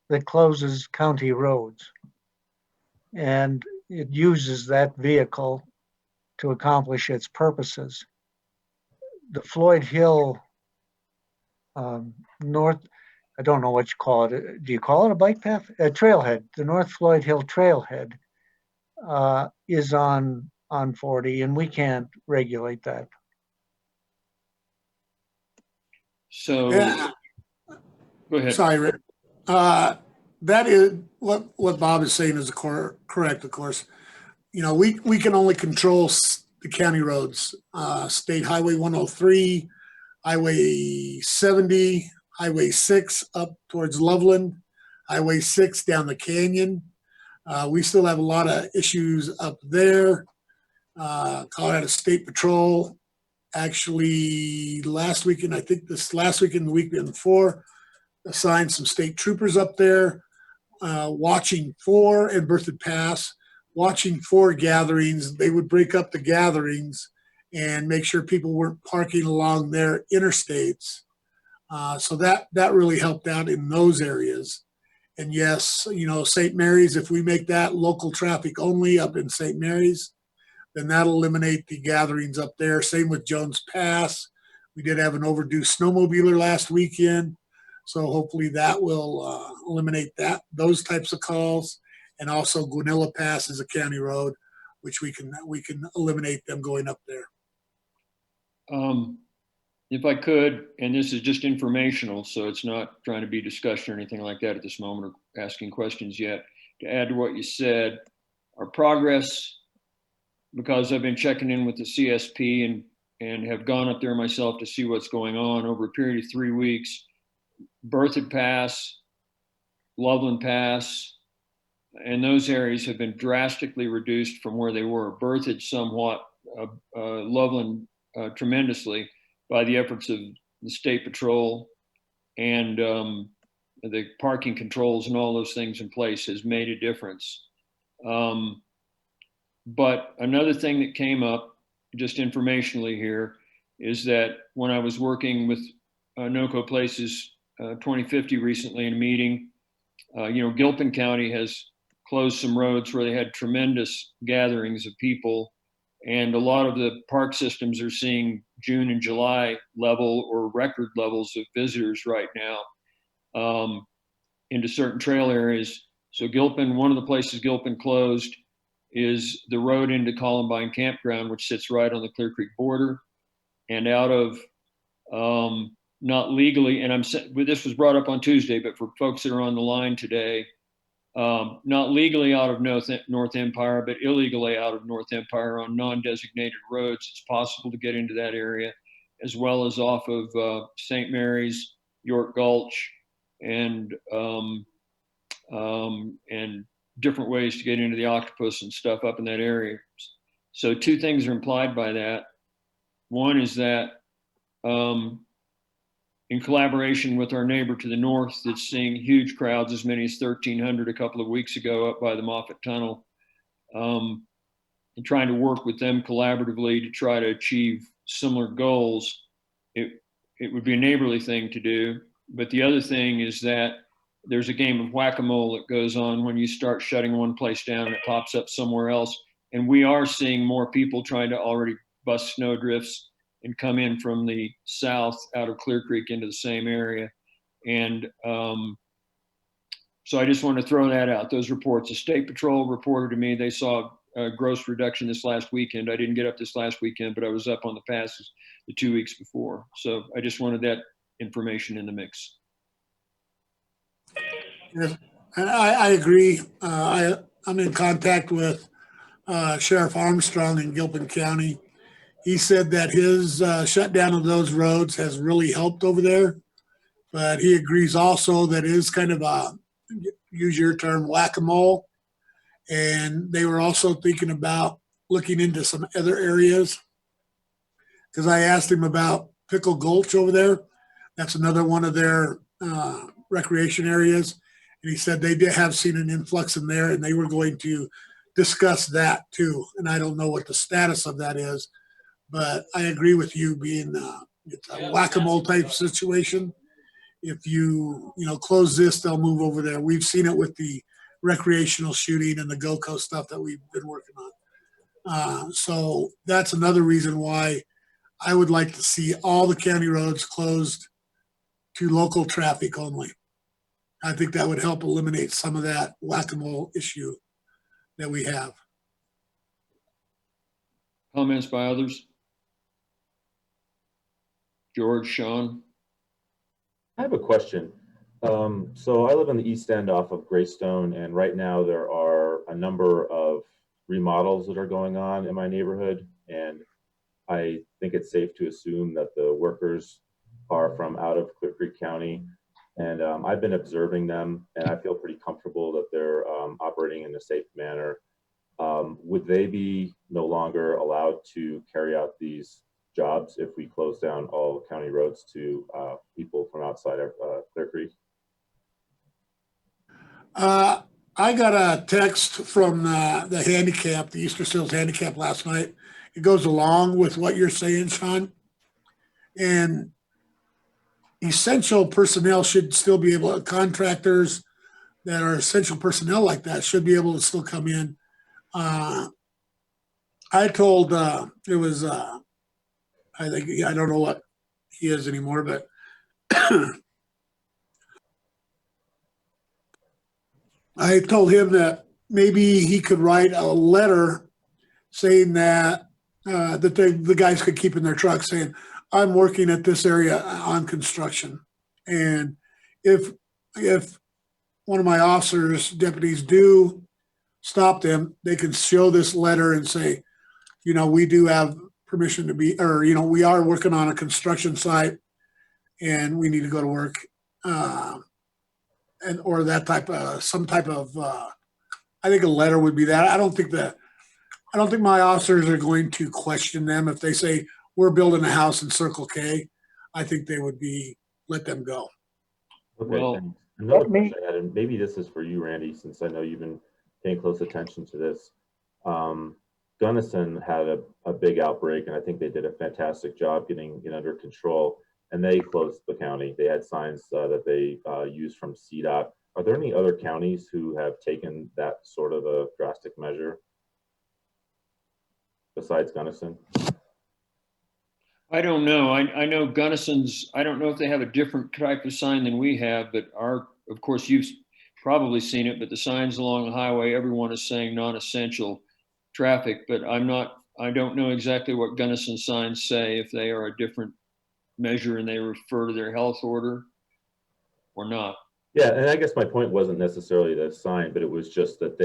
that closes county roads. And it uses that vehicle to accomplish its purposes. The Floyd Hill North, I don't know what you call it. Do you call it a bike path? A trailhead. The North Floyd Hill Trailhead is on 40, and we can't regulate that. So, Yeah. go ahead. Sorry, Rick. That is what Bob is saying is correct, of course. You know, we can only control the county roads, State Highway 103, Highway 70, Highway 6 up towards Loveland, Highway 6 down the canyon. We still have a lot of issues up there. Colorado State Patrol actually last weekend, I think this last weekend, the weekend before, assigned some state troopers up there, watching for, and Berthoud Pass, watching for gatherings. They would break up the gatherings and make sure people weren't parking along their interstates. So that really helped out in those areas. And yes, you know, St. Mary's, if we make that local traffic only up in St. Mary's, then that'll eliminate the gatherings up there. Same with Jones Pass. We did have an overdue snowmobiler last weekend. So hopefully that will eliminate those types of calls. And also Guanilla Pass is a county road, which we can eliminate them going up there. If I could, and this is just informational, so it's not trying to be discussion or anything like that at this moment or asking questions yet, to add to what you said, our progress, because I've been checking in with the CSP and have gone up there myself to see what's going on over a period of 3 weeks, Berthoud Pass, Loveland Pass, and those areas have been drastically reduced from where they were. Berthoud somewhat, Loveland tremendously, by the efforts of the State Patrol, and the parking controls and all those things in place has made a difference. But another thing that came up just informationally here is that when I was working with NOCO Places 2050 recently in a meeting, Gilpin County has closed some roads where they had tremendous gatherings of people. And a lot of the park systems are seeing June and July level or record levels of visitors right now into certain trail areas. So Gilpin, one of the places Gilpin closed is the road into Columbine Campground, which sits right on the Clear Creek border. And out of not legally, and this was brought up on Tuesday, but for folks that are on the line today, not legally out of North Empire, but illegally out of North Empire on non-designated roads, it's possible to get into that area, as well as off of St. Mary's, York Gulch, and different ways to get into the Octopus and stuff up in that area. So two things are implied by that. One is that in collaboration with our neighbor to the north that's seeing huge crowds, as many as 1,300 a couple of weeks ago up by the Moffett Tunnel, and trying to work with them collaboratively to try to achieve similar goals, it would be a neighborly thing to do. But the other thing is that there's a game of whack-a-mole that goes on when you start shutting one place down and it pops up somewhere else. And we are seeing more people trying to already bust snow drifts and come in from the south out of Clear Creek into the same area. And so I just want to throw that out. Those reports, the State Patrol reported to me they saw a gross reduction this last weekend. I didn't get up this last weekend, but I was up on the passes the 2 weeks before. So I just wanted that information in the mix. Yes, and I agree. I'm in contact with Sheriff Armstrong in Gilpin County. He said that his shutdown of those roads has really helped over there. But he agrees also that it is kind of a, use your term, whack-a-mole. And they were also thinking about looking into some other areas. Because I asked him about Pickle Gulch over there. That's another one of their recreation areas. And he said they did have seen an influx in there and they were going to discuss that too. And I don't know what the status of that is, but I agree with you being it's a whack-a-mole type situation. If you close this, they'll move over there. We've seen it with the recreational shooting and the GoCo stuff that we've been working on. So that's another reason why I would like to see all the county roads closed to local traffic only. I think that would help eliminate some of that whack-a-mole issue that we have. Comments by others? George, Sean? I have a question. So I live on the east end off of Greystone, and right now there are a number of remodels that are going on in my neighborhood, and I think it's safe to assume that the workers are from out of Clear Creek County. And I've been observing them, and I feel pretty comfortable that they're operating in a safe manner. Would they be no longer allowed to carry out these jobs if we close down all county roads to people from outside of Clear Creek? I got a text from the handicap, the Easter Seals handicap last night. It goes along with what you're saying, Sean. And essential personnel should still be able, contractors that are essential personnel like that should be able to still come in. I told, it was, I think, I don't know what he is anymore, but I told him that maybe he could write a letter saying that, that the guys could keep in their trucks saying, I'm working at this area on construction. And if one of my officers, deputies do stop them, they can show this letter and say, we do have permission to be, or, we are working on a construction site and we need to go to work. And, or that type of, some type of, I think a letter would be that. I don't think my officers are going to question them if they say, we're building a house in Circle K. I think they would let them go. Okay, Well, and another question I had, and maybe this is for you, Randy, since I know you've been paying close attention to this. Gunnison had a big outbreak, and I think they did a fantastic job getting it under control, and they closed the county. They had signs that they used from CDOT. Are there any other counties who have taken that sort of a drastic measure besides Gunnison? I don't know. I know Gunnison's, I don't know if they have a different type of sign than we have, but of course, you've probably seen it, but the signs along the highway, everyone is saying non-essential traffic, but I don't know exactly what Gunnison signs say, if they are a different measure and they refer to their health order or not. Yeah, and I guess my point wasn't necessarily the sign, but it was just that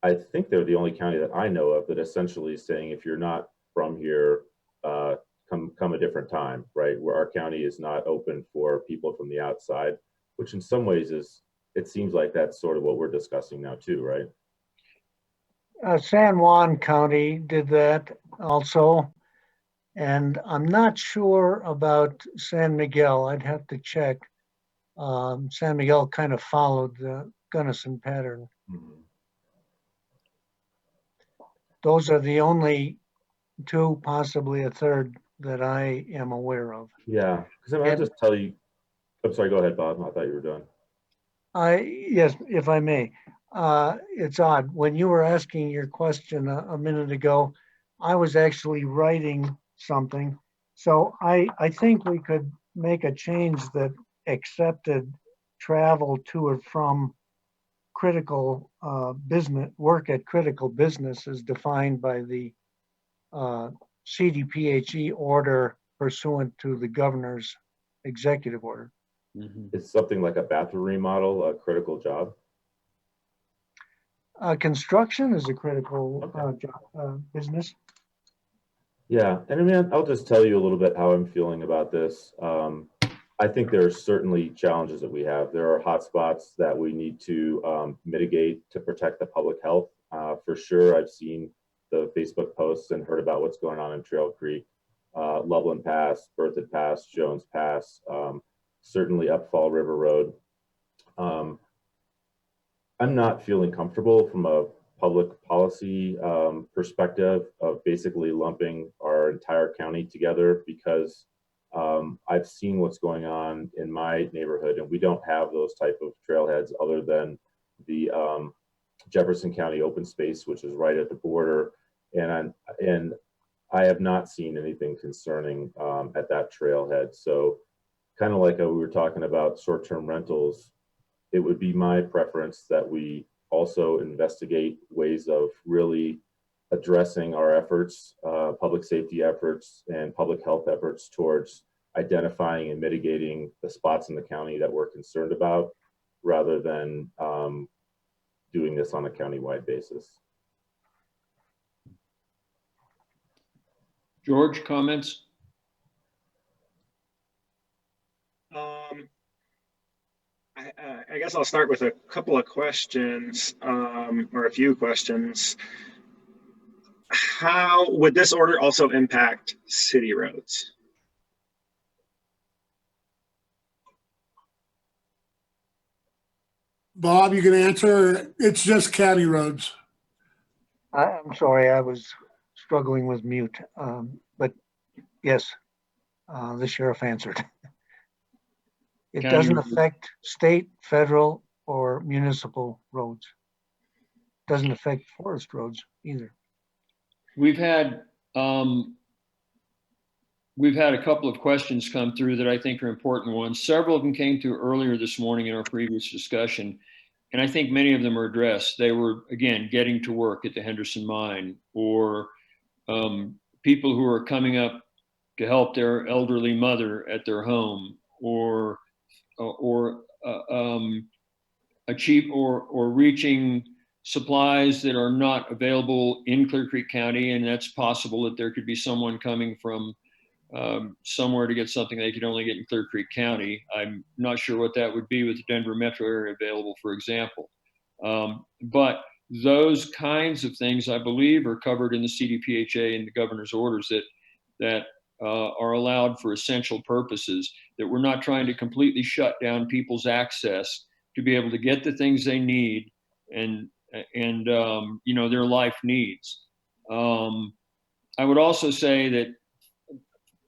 I think they're the only county that I know of that essentially is saying, if you're not from here, come a different time, right? Where our county is not open for people from the outside, which in some ways it seems like that's sort of what we're discussing now too, right? San Juan County did that also. And I'm not sure about San Miguel. I'd have to check. San Miguel kind of followed the Gunnison pattern. Mm-hmm. Those are the only two, possibly a third, that I am aware of. Yeah, because I'll just tell you, I'm sorry, go ahead, Bob. I thought you were done. Yes, if I may. It's odd. When you were asking your question a minute ago, I was actually writing something. So I think we could make a change that accepted travel to or from critical business, work at critical business as defined by the CDPHE order pursuant to the governor's executive order. Mhm. It's something like a bathroom remodel, a critical job. Construction is a critical business. Yeah, and I mean, I'll just tell you a little bit how I'm feeling about this. I think there are certainly challenges that we have. There are hotspots that we need to mitigate to protect the public health. For sure, I've seen the Facebook posts and heard about what's going on in Trail Creek, Loveland Pass, Berthoud Pass, Jones Pass, certainly up Fall River Road. I'm not feeling comfortable from a public policy perspective of basically lumping our entire county together, because I've seen what's going on in my neighborhood, and we don't have those type of trailheads other than the Jefferson County open space, which is right at the border. And I have not seen anything concerning at that trailhead. So kind of like we were talking about short-term rentals, it would be my preference that we also investigate ways of really addressing our efforts, public safety efforts and public health efforts towards identifying and mitigating the spots in the county that we're concerned about, rather than doing this on a countywide basis. George, comments? I guess I'll start with a couple of questions, or a few questions. How would this order also impact city roads? Bob, you can answer. It's just county roads. I'm sorry, I was struggling with mute. But yes, the sheriff answered. It County doesn't roads. affect state, federal, or municipal roads. Doesn't affect forest roads either. We've had a couple of questions come through that I think are important ones. Several of them came through earlier this morning in our previous discussion, and I think many of them are addressed. They were, again, getting to work at the Henderson mine, or people who are coming up to help their elderly mother at their home, or reaching supplies that are not available in Clear Creek County, and that's possible that there could be someone coming from somewhere to get something they could only get in Clear Creek County. I'm not sure what that would be with the Denver metro area available, for example. But those kinds of things, I believe, are covered in the CDPHA and the governor's orders that are allowed for essential purposes, that we're not trying to completely shut down people's access to be able to get the things they need and their life needs. I would also say that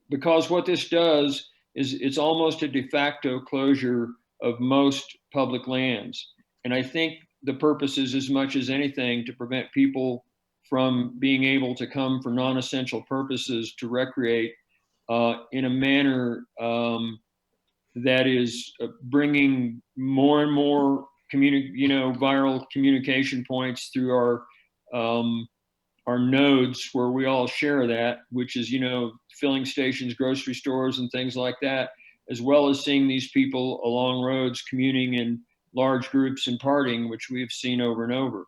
because what this does is it's almost a de facto closure of most public lands. And I think the purpose is, as much as anything, to prevent people from being able to come for non-essential purposes to recreate in a manner that is bringing more and more viral communication points through our nodes where we all share that, which is, filling stations, grocery stores, and things like that, as well as seeing these people along roads communing in large groups and partying, which we've seen over and over.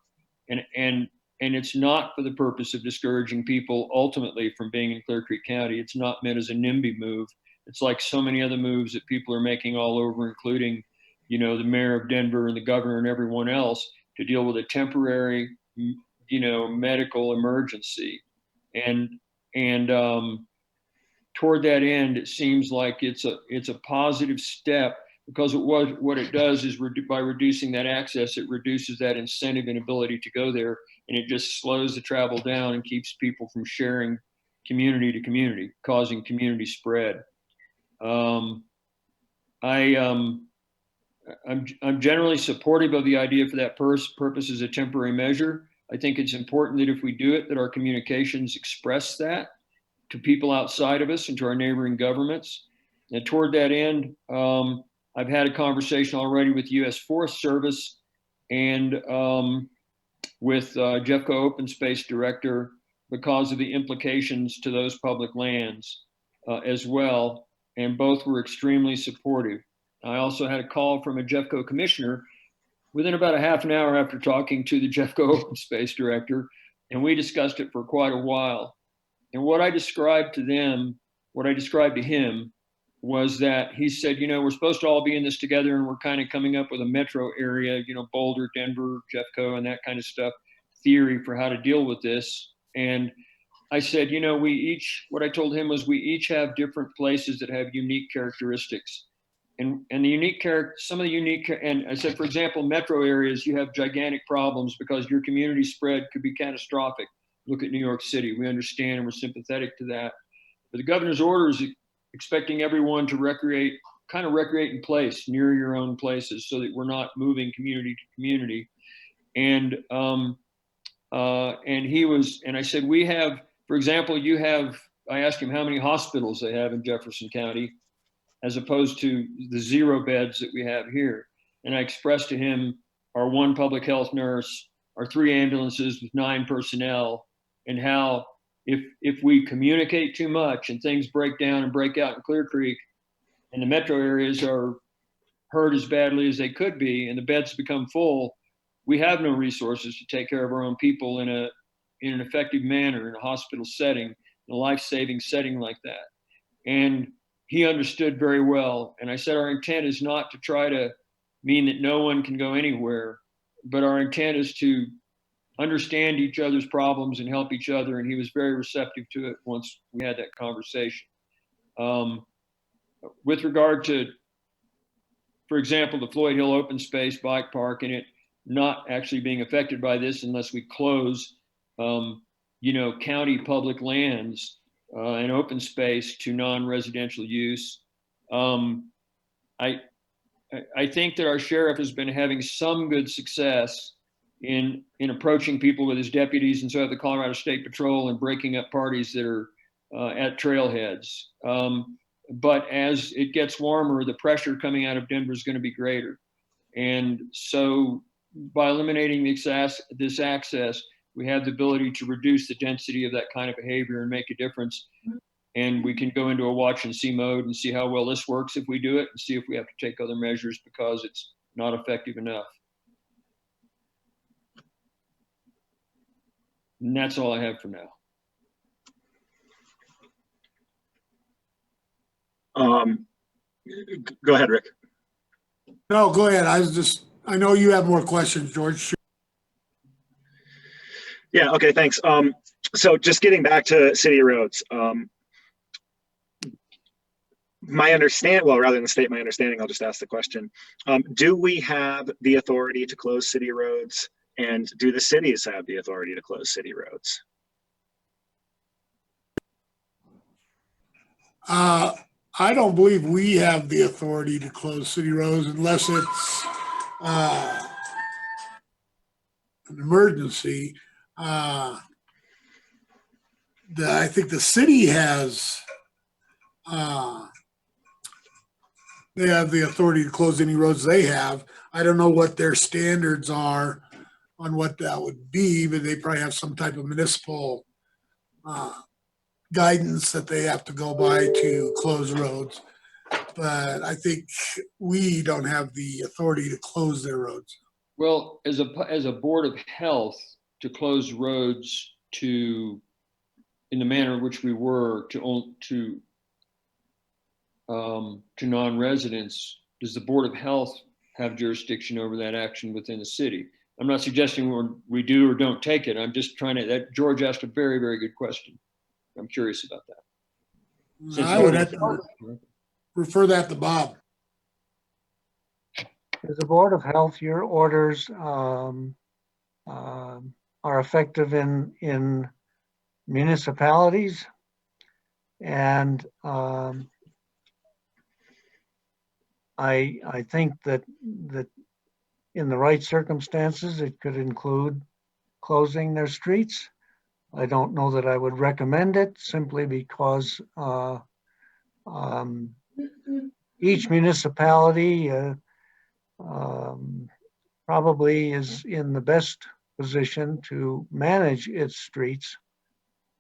And it's not for the purpose of discouraging people ultimately from being in Clear Creek County. It's not meant as a NIMBY move. It's like so many other moves that people are making all over, including, the mayor of Denver and the governor and everyone else, to deal with a temporary, medical emergency. And toward that end, it seems like it's a positive step, because what it does is by reducing that access, it reduces that incentive and ability to go there, and it just slows the travel down and keeps people from sharing community to community, causing community spread. I'm generally supportive of the idea for that purpose as a temporary measure. I think it's important that if we do it, that our communications express that to people outside of us and to our neighboring governments. And toward that end, I've had a conversation already with U.S. Forest Service and with Jeffco Open Space Director because of the implications to those public lands as well. And both were extremely supportive. I also had a call from a Jeffco commissioner within about a half an hour after talking to the Jeffco Open Space Director, and we discussed it for quite a while. And what I described to him was that he said, you know, we're supposed to all be in this together, and we're kind of coming up with a metro area, you know, Boulder, Denver, Jeffco, and that kind of stuff, theory for how to deal with this. And I said, you know, what I told him was we each have different places that have unique characteristics. And the unique and I said, for example, metro areas, you have gigantic problems because your community spread could be catastrophic. Look at New York City. We understand and we're sympathetic to that. But the governor's order is expecting everyone to recreate in place near your own places so that we're not moving community to community. And I said, we have, for example, I asked him how many hospitals they have in Jefferson County, as opposed to the 0 beds that we have here. And I expressed to him our 1 public health nurse, our 3 ambulances with 9 personnel, and how if we communicate too much and things break down and break out in Clear Creek, and the metro areas are hurt as badly as they could be, and the beds become full, we have no resources to take care of our own people in an effective manner in a hospital setting, in a life-saving setting like that. And he understood very well. And I said, our intent is not to try to mean that no one can go anywhere, but our intent is to understand each other's problems and help each other. And he was very receptive to it once we had that conversation. With regard to, for example, the Floyd Hill Open Space Bike Park and it not actually being affected by this unless we close, county public lands and open space to non-residential use. I think that our sheriff has been having some good success in approaching people with his deputies and so have the Colorado State Patrol and breaking up parties that are at trailheads. But as it gets warmer, the pressure coming out of Denver is going to be greater. And so by eliminating this access, we have the ability to reduce the density of that kind of behavior and make a difference. And we can go into a watch and see mode and see how well this works if we do it and see if we have to take other measures because it's not effective enough. And that's all I have for now. Go ahead, Rick. No, go ahead. I know you have more questions, George. Yeah, okay, thanks. So just getting back to city roads. My understanding, well, rather than state my understanding, I'll just ask the question. Do we have the authority to close city roads? And do the cities have the authority to close city roads? I don't believe we have the authority to close city roads unless it's an emergency. I think the city has, they have the authority to close any roads they have. I don't know what their standards are on what that would be, but they probably have some type of municipal guidance that they have to go by to close roads. But I think we don't have the authority to close their roads. Well, as a board of health, to close roads in the manner in which we were to non-residents, does the Board of Health have jurisdiction over that action within the city? I'm not suggesting we do or don't take it. I'm just George asked a very, very good question. I'm curious about that. I would have to refer that to Bob. As a Board of Health, your orders are effective in municipalities, and I think that in the right circumstances, it could include closing their streets. I don't know that I would recommend it simply because each municipality probably is in the best position to manage its streets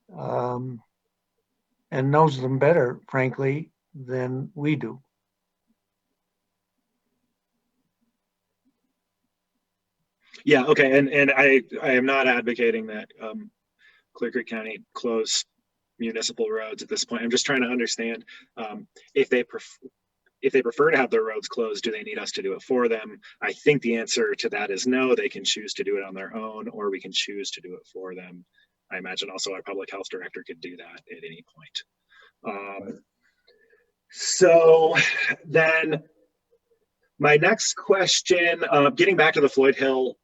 and knows them better, frankly, than we do. Yeah, okay, and I am not advocating that Clear Creek County close municipal roads at this point. I'm just trying to understand if they prefer to have their roads closed, do they need us to do it for them? I think the answer to that is no. They can choose to do it on their own, or we can choose to do it for them. I imagine also our public health director could do that at any point. So then my next question, getting back to the Floyd Hill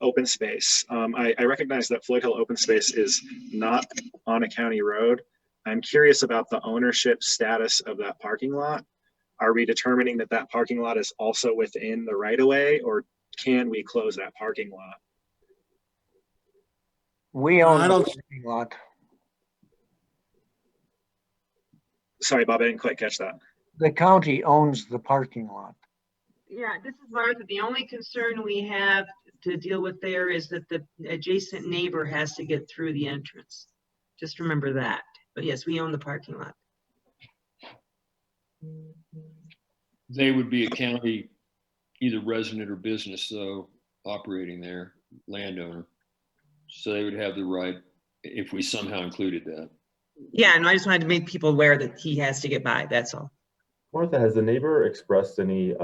open space. I recognize that Floyd Hill open space is not on a county road. I'm curious about the ownership status of that parking lot. Are we determining that that parking lot is also within the right of way, or can we close that parking lot? We own I the don't- parking lot. Sorry, Bob, I didn't quite catch that. The county owns the parking lot. Yeah, this is Martha. The only concern we have to deal with there is that the adjacent neighbor has to get through the entrance. Just remember that. But yes, we own the parking lot. They would be a county, either resident or business, though, operating there, landowner. So they would have the right if we somehow included that. Yeah, and I just wanted to make people aware that he has to get by, that's all. Martha, has the neighbor expressed any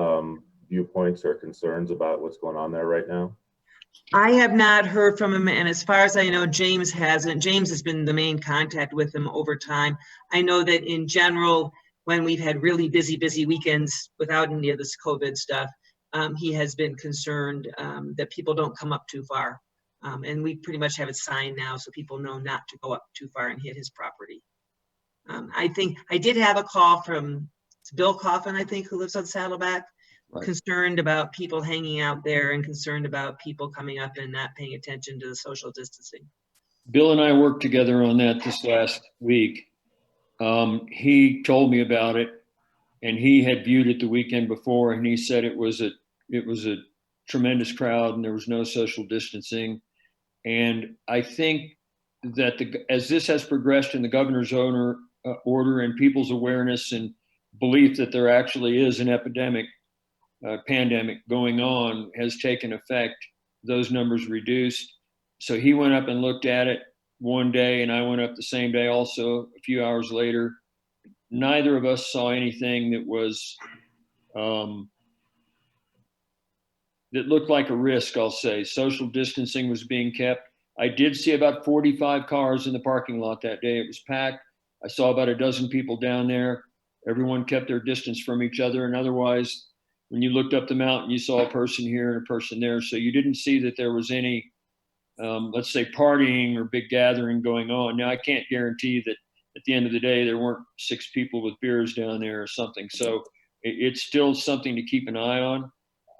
viewpoints or concerns about what's going on there right now? I have not heard from him, and as far as I know, James hasn't. James has been the main contact with him over time. I know that in general, when we've had really busy weekends without any of this COVID stuff, he has been concerned that people don't come up too far. And we pretty much have it signed now, so people know not to go up too far and hit his property. I think I did have a call from Bill Coffin, I think, who lives on Saddleback, Right. concerned about people hanging out there and concerned about people coming up and not paying attention to the social distancing. Bill and I worked together on that this last week. He told me about it, and he had viewed it the weekend before, and he said it was a tremendous crowd and there was no social distancing. And I think that as this has progressed in the governor's order and people's awareness and belief that there actually is an pandemic going on has taken effect, those numbers reduced. So he went up and looked at it one day, and I went up the same day also a few hours later. Neither of us saw anything that was that looked like a risk, I'll say. Social distancing was being kept. I did see about 45 cars in the parking lot that day. It was packed. I saw about a dozen people down there. Everyone kept their distance from each other, and otherwise, when you looked up the mountain, you saw a person here and a person there. So you didn't see that there was any, let's say, partying or big gathering going on. Now, I can't guarantee that at the end of the day, there weren't 6 people with beers down there or something. So it's still something to keep an eye on.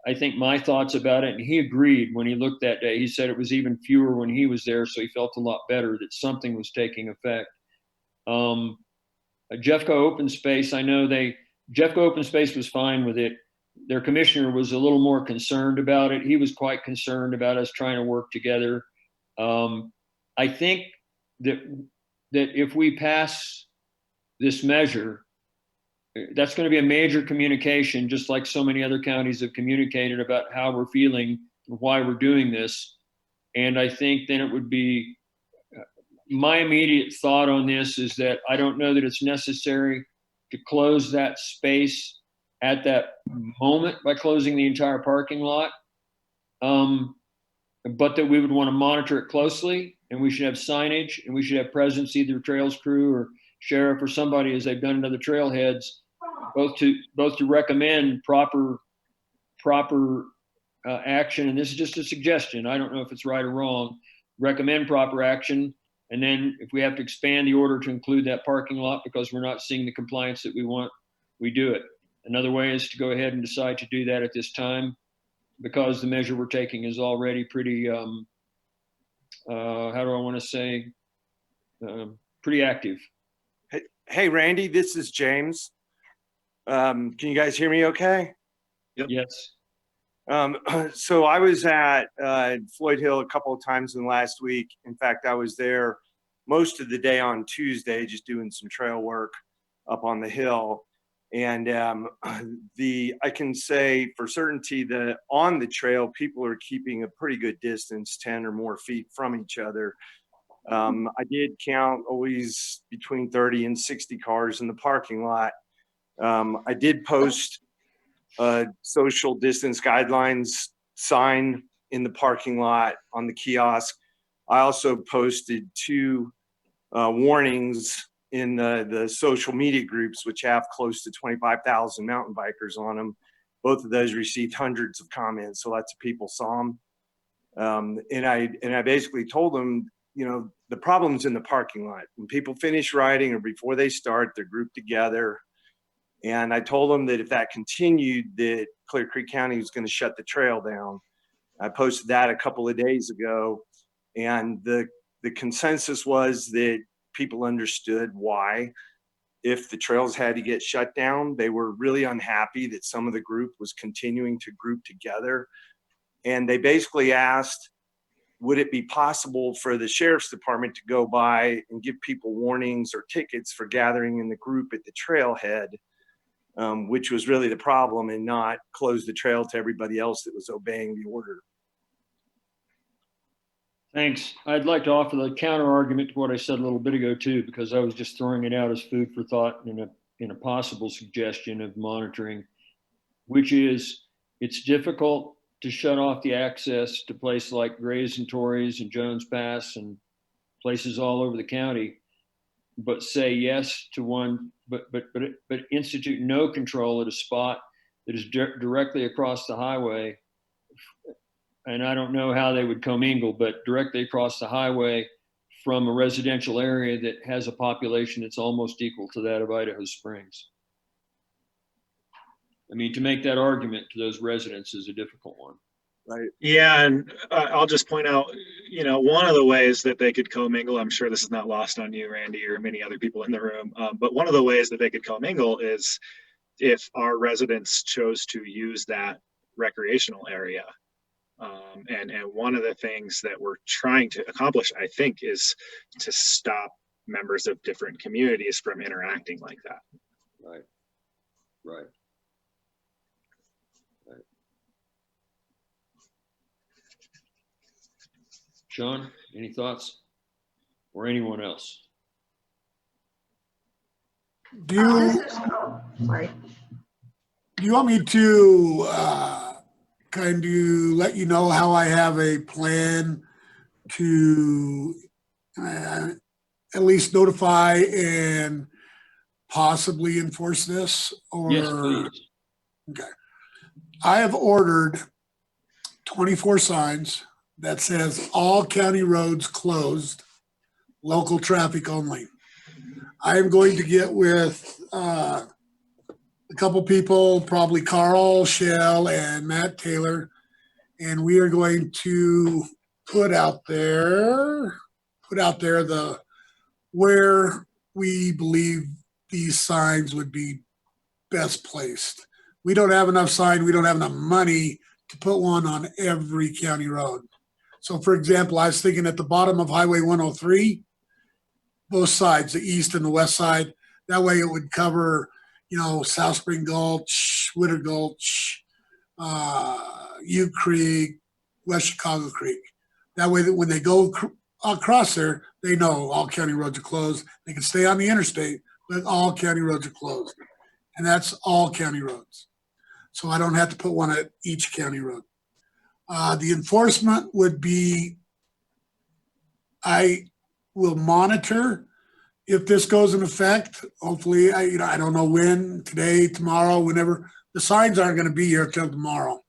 I think my thoughts about it, and he agreed when he looked that day. He said it was even fewer when he was there, so he felt a lot better that something was taking effect. Jeffco Open Space, I know Jeffco Open Space was fine with it. Their commissioner was a little more concerned about it. He was quite concerned about us trying to work together. I think that if we pass this measure, that's going to be a major communication, just like so many other counties have communicated about how we're feeling, why we're doing this. And I think then it would be, my immediate thought on this is that I don't know that it's necessary to close that space at that moment by closing the entire parking lot, but that we would want to monitor it closely, and we should have signage, and we should have presence, either trails crew or sheriff or somebody, as they've done at other trailheads, both to recommend proper action. And this is just a suggestion. I don't know if it's right or wrong. Recommend proper action. And then if we have to expand the order to include that parking lot because we're not seeing the compliance that we want, we do it. Another way is to go ahead and decide to do that at this time, because the measure we're taking is already pretty, how do I want to say, pretty active. Hey, Randy, this is James. Can you guys hear me okay? Yes. So I was at Floyd Hill a couple of times in the last week. In fact, I was there most of the day on Tuesday, just doing some trail work up on the hill. And I can say for certainty that on the trail, people are keeping a pretty good distance, 10 or more feet from each other. I did count always between 30 and 60 cars in the parking lot. I did post a social distance guidelines sign in the parking lot on the kiosk. I also posted 2 warnings in the social media groups, which have close to 25,000 mountain bikers on them. Both of those received hundreds of comments, so lots of people saw them. And I basically told them, you know, the problem's in the parking lot. When people finish riding or before they start, they're grouped together. And I told them that if that continued, that Clear Creek County was going to shut the trail down. I posted that a couple of days ago, and the consensus was that people understood why. If the trails had to get shut down, they were really unhappy that some of the group was continuing to group together. And they basically asked, would it be possible for the sheriff's department to go by and give people warnings or tickets for gathering in the group at the trailhead, which was really the problem, and not close the trail to everybody else that was obeying the order. Thanks. I'd like to offer the counter argument to what I said a little bit ago too, because I was just throwing it out as food for thought in a possible suggestion of monitoring, which is it's difficult to shut off the access to places like Grays and Torreys and Jones Pass and places all over the county, but say yes to one, but institute no control at a spot that is directly across the highway. And I don't know how they would commingle, but directly across the highway from a residential area that has a population that's almost equal to that of Idaho Springs. I mean, to make that argument to those residents is a difficult one. Right. Yeah, and I'll just point out, you know, one of the ways that they could commingle, I'm sure this is not lost on you, Randy, or many other people in the room, but one of the ways that they could commingle is if our residents chose to use that recreational area. And one of the things that we're trying to accomplish, I think, is to stop members of different communities from interacting like that. Right. Right. Sean, any thoughts? Or anyone else? Do you, Sorry. do you want me to kind of let you know how I have a plan to at least notify and possibly enforce this? Or, Yes, please. okay. I have ordered 24 signs that says all county roads closed, local traffic only. I am going to get with a couple people, probably Carl, Shell, and Matt Taylor, and we are going to put out there the where we believe these signs would be best placed. We don't have enough sign, we don't have enough money to put one on every county road. So for example, I was thinking at the bottom of Highway 103, both sides, the east and the west side, that way it would cover, you know, South Spring Gulch, Witter Gulch, U Creek, West Chicago Creek. That way that when they go across there, they know all county roads are closed. They can stay on the interstate, but all county roads are closed. And that's all county roads. So I don't have to put one at each county road. The enforcement would be, I will monitor if this goes in effect. Hopefully, I don't know when, today, tomorrow, whenever. The signs aren't going to be here until tomorrow.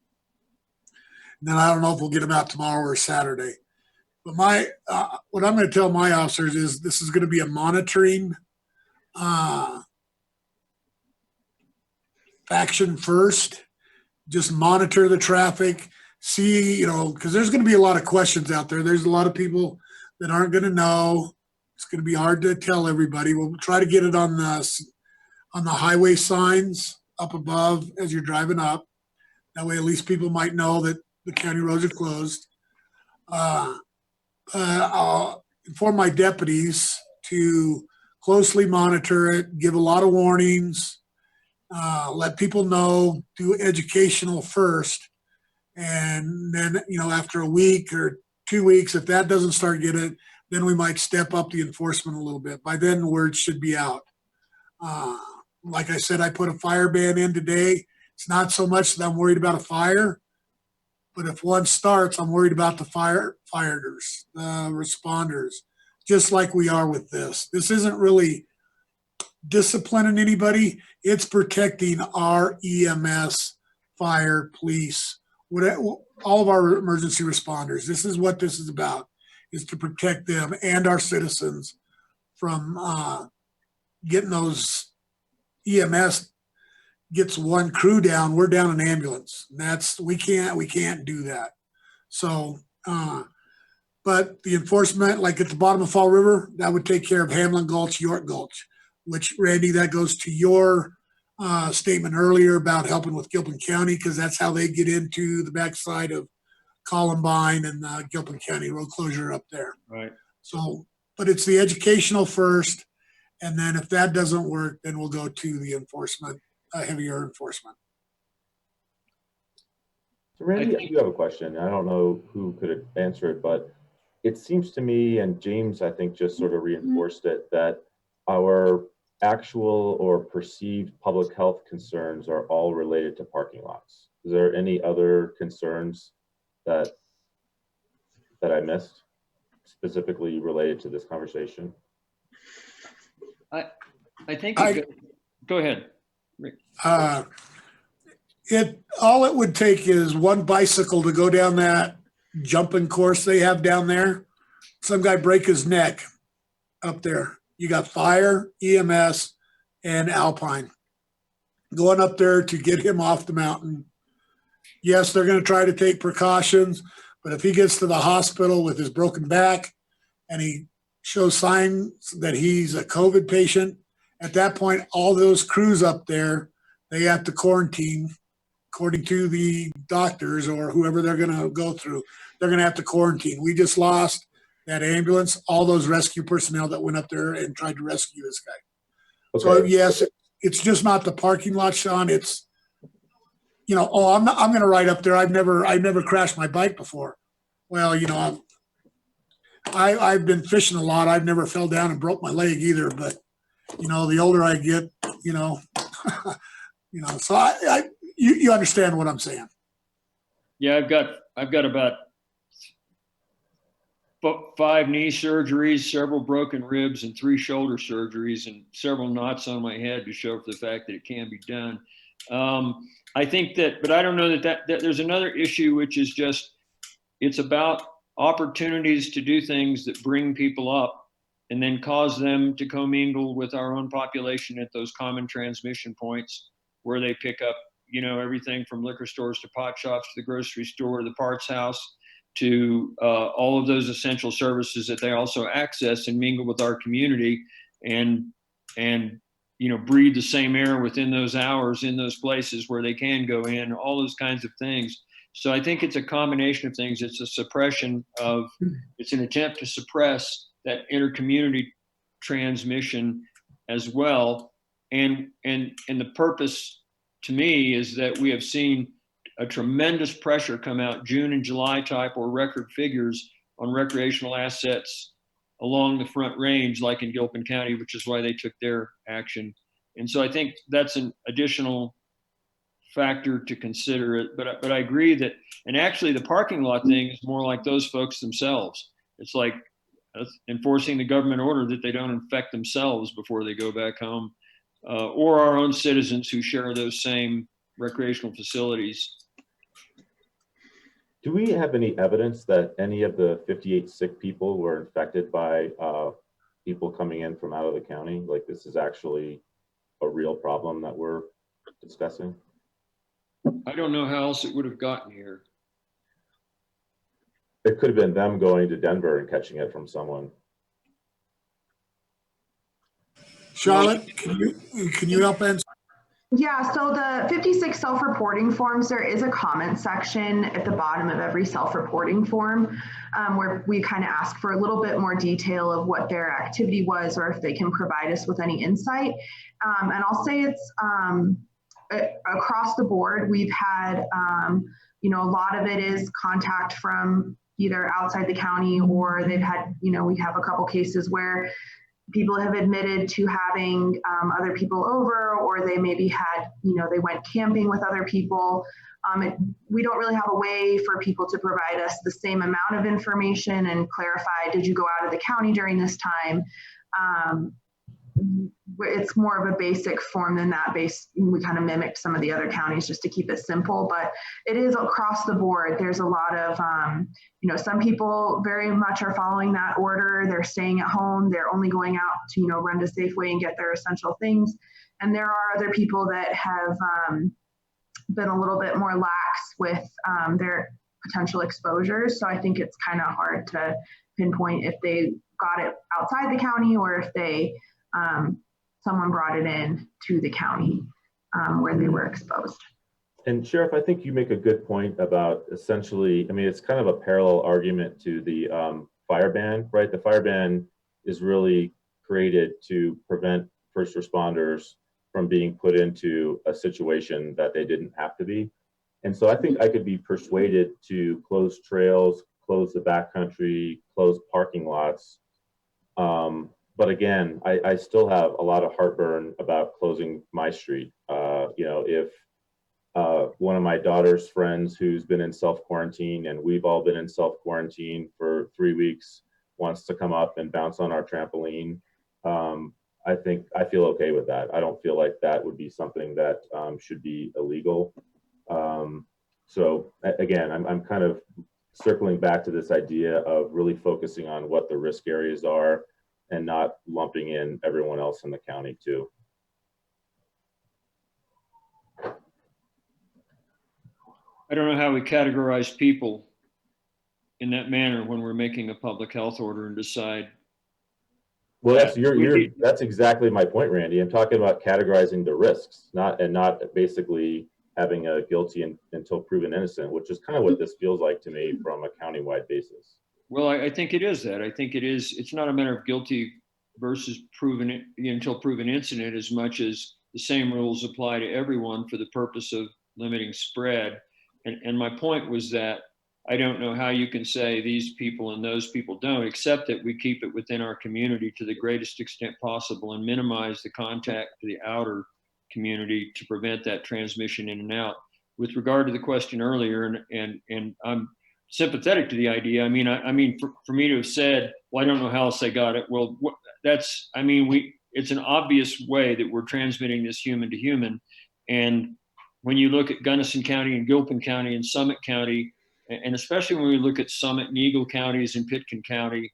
And then I don't know if we'll get them out tomorrow or Saturday. But what I'm going to tell my officers is this is going to be a monitoring faction first. Just monitor the traffic, see, because there's going to be a lot of questions out there. There's a lot of people that aren't going to know. It's going to be hard to tell everybody. We'll try to get it on the highway signs up above as you're driving up. That way, at least people might know that the county roads are closed. I'll inform my deputies to closely monitor it, give a lot of warnings, let people know, do educational first. And then, after a week or 2 weeks, if that doesn't start getting it, then we might step up the enforcement a little bit. By then, the word should be out. Like I said, I put a fire ban in today. It's not so much that I'm worried about a fire, but if one starts, I'm worried about the firefighters, the responders, just like we are with this. This isn't really disciplining anybody. It's protecting our EMS, fire, police, whatever, all of our emergency responders. This is what this is about, is to protect them and our citizens from getting those. EMS gets one crew down, we're down an ambulance. We can't do that. So, but the enforcement, like at the bottom of Fall River, that would take care of Hamlin Gulch, York Gulch, which, Randy, that goes to your statement earlier about helping with Gilpin County, because that's how they get into the backside of Columbine and Gilpin County road closure up there. Right. So, but it's the educational first. And then if that doesn't work, then we'll go to the enforcement, heavier enforcement. So Randy, I do have a question. I don't know who could answer it, but it seems to me, and James, I think, just sort of reinforced it, that our actual or perceived public health concerns are all related to parking lots. Is there any other concerns that I missed, specifically related to this conversation? I think go ahead. All it would take is one bicycle to go down that jumping course they have down there. Some guy break his neck up there. You got fire, EMS, and Alpine going up there to get him off the mountain. Yes, they're going to try to take precautions, but if he gets to the hospital with his broken back and he shows signs that he's a COVID patient, at that point, all those crews up there, they have to quarantine according to the doctors or whoever they're going to go through. They're going to have to quarantine. We just lost that ambulance, all those rescue personnel that went up there and tried to rescue this guy. Okay. So yes, it's just not the parking lot, Sean. It's, I'm going to ride up there. I've never crashed my bike before. Well, I've been fishing a lot. I've never fell down and broke my leg either, but the older I get, so you understand what I'm saying. Yeah, I've got about 5 knee surgeries, several broken ribs, and 3 shoulder surgeries, and several knots on my head to show for the fact that it can be done. I think that, but I don't know that there's another issue, which is just, it's about opportunities to do things that bring people up and then cause them to commingle with our own population at those common transmission points where they pick up, everything from liquor stores to pot shops to the grocery store, the parts house, to all of those essential services that they also access and mingle with our community and breathe the same air within those hours in those places where they can go in, all those kinds of things. So I think it's a combination of things. It's it's an attempt to suppress that intercommunity transmission as well. And the purpose to me is that we have seen a tremendous pressure come out June and July type or record figures on recreational assets along the Front Range, like in Gilpin County, which is why they took their action. And so I think that's an additional factor to consider it. But I agree that, and actually the parking lot thing is more like those folks themselves. It's like enforcing the government order that they don't infect themselves before they go back home, or our own citizens who share those same recreational facilities. Do we have any evidence that any of the 58 sick people were infected by people coming in from out of the county? Like, this is actually a real problem that we're discussing? I don't know how else it would have gotten here. It could have been them going to Denver and catching it from someone. Charlotte, can you help answer? Yeah, so the 56 self-reporting forms, there is a comment section at the bottom of every self-reporting form where we kind of ask for a little bit more detail of what their activity was or if they can provide us with any insight. And I'll say it's across the board. We've had, you know, a lot of it is contact from either outside the county or they've had, you know, we have a couple cases where people have admitted to having other people over, or they maybe had, you know, they went camping with other people. We don't really have a way for people to provide us the same amount of information and clarify, did you go out of the county during this time? It's more of a basic form than that. We kind of mimicked some of the other counties just to keep it simple, but it is across the board. There's a lot of, you know, some people very much are following that order. They're staying at home. They're only going out to, you know, run to Safeway and get their essential things. And there are other people that have been a little bit more lax with their potential exposures. So I think it's kind of hard to pinpoint if they got it outside the county or if they, someone brought it in to the county where they were exposed. And Sheriff, I think you make a good point about essentially, I mean, it's kind of a parallel argument to the fire ban, right? The fire ban is really created to prevent first responders from being put into a situation that they didn't have to be. And so I think I could be persuaded to close trails, close the backcountry, close parking lots. But again, I still have a lot of heartburn about closing my street. You know, if one of my daughter's friends who's been in self-quarantine, and we've all been in self-quarantine for 3 weeks, wants to come up and bounce on our trampoline, I think I feel okay with that. I don't feel like that would be something that should be illegal. So again, I'm kind of circling back to this idea of really focusing on what the risk areas are and not lumping in everyone else in the county too. I don't know how we categorize people in that manner when we're making a public health order and decide. Well, that's exactly my point, Randy. I'm talking about categorizing the risks, not basically having a guilty until proven innocent, which is kind of what this feels like to me from a countywide basis. Well, I think it is that. I think it is. It's not a matter of guilty versus proven until proven innocent, as much as the same rules apply to everyone for the purpose of limiting spread. And my point was that I don't know how you can say these people and those people don't, except that we keep it within our community to the greatest extent possible and minimize the contact to the outer community to prevent that transmission in and out. With regard to the question earlier, and I'm sympathetic to the idea. I mean, for me to have said, well, I don't know how else I got it. Well, that's, I mean, it's an obvious way that we're transmitting this human to human. And when you look at Gunnison County and Gilpin County and Summit County, and especially when we look at Summit and Eagle counties and Pitkin County,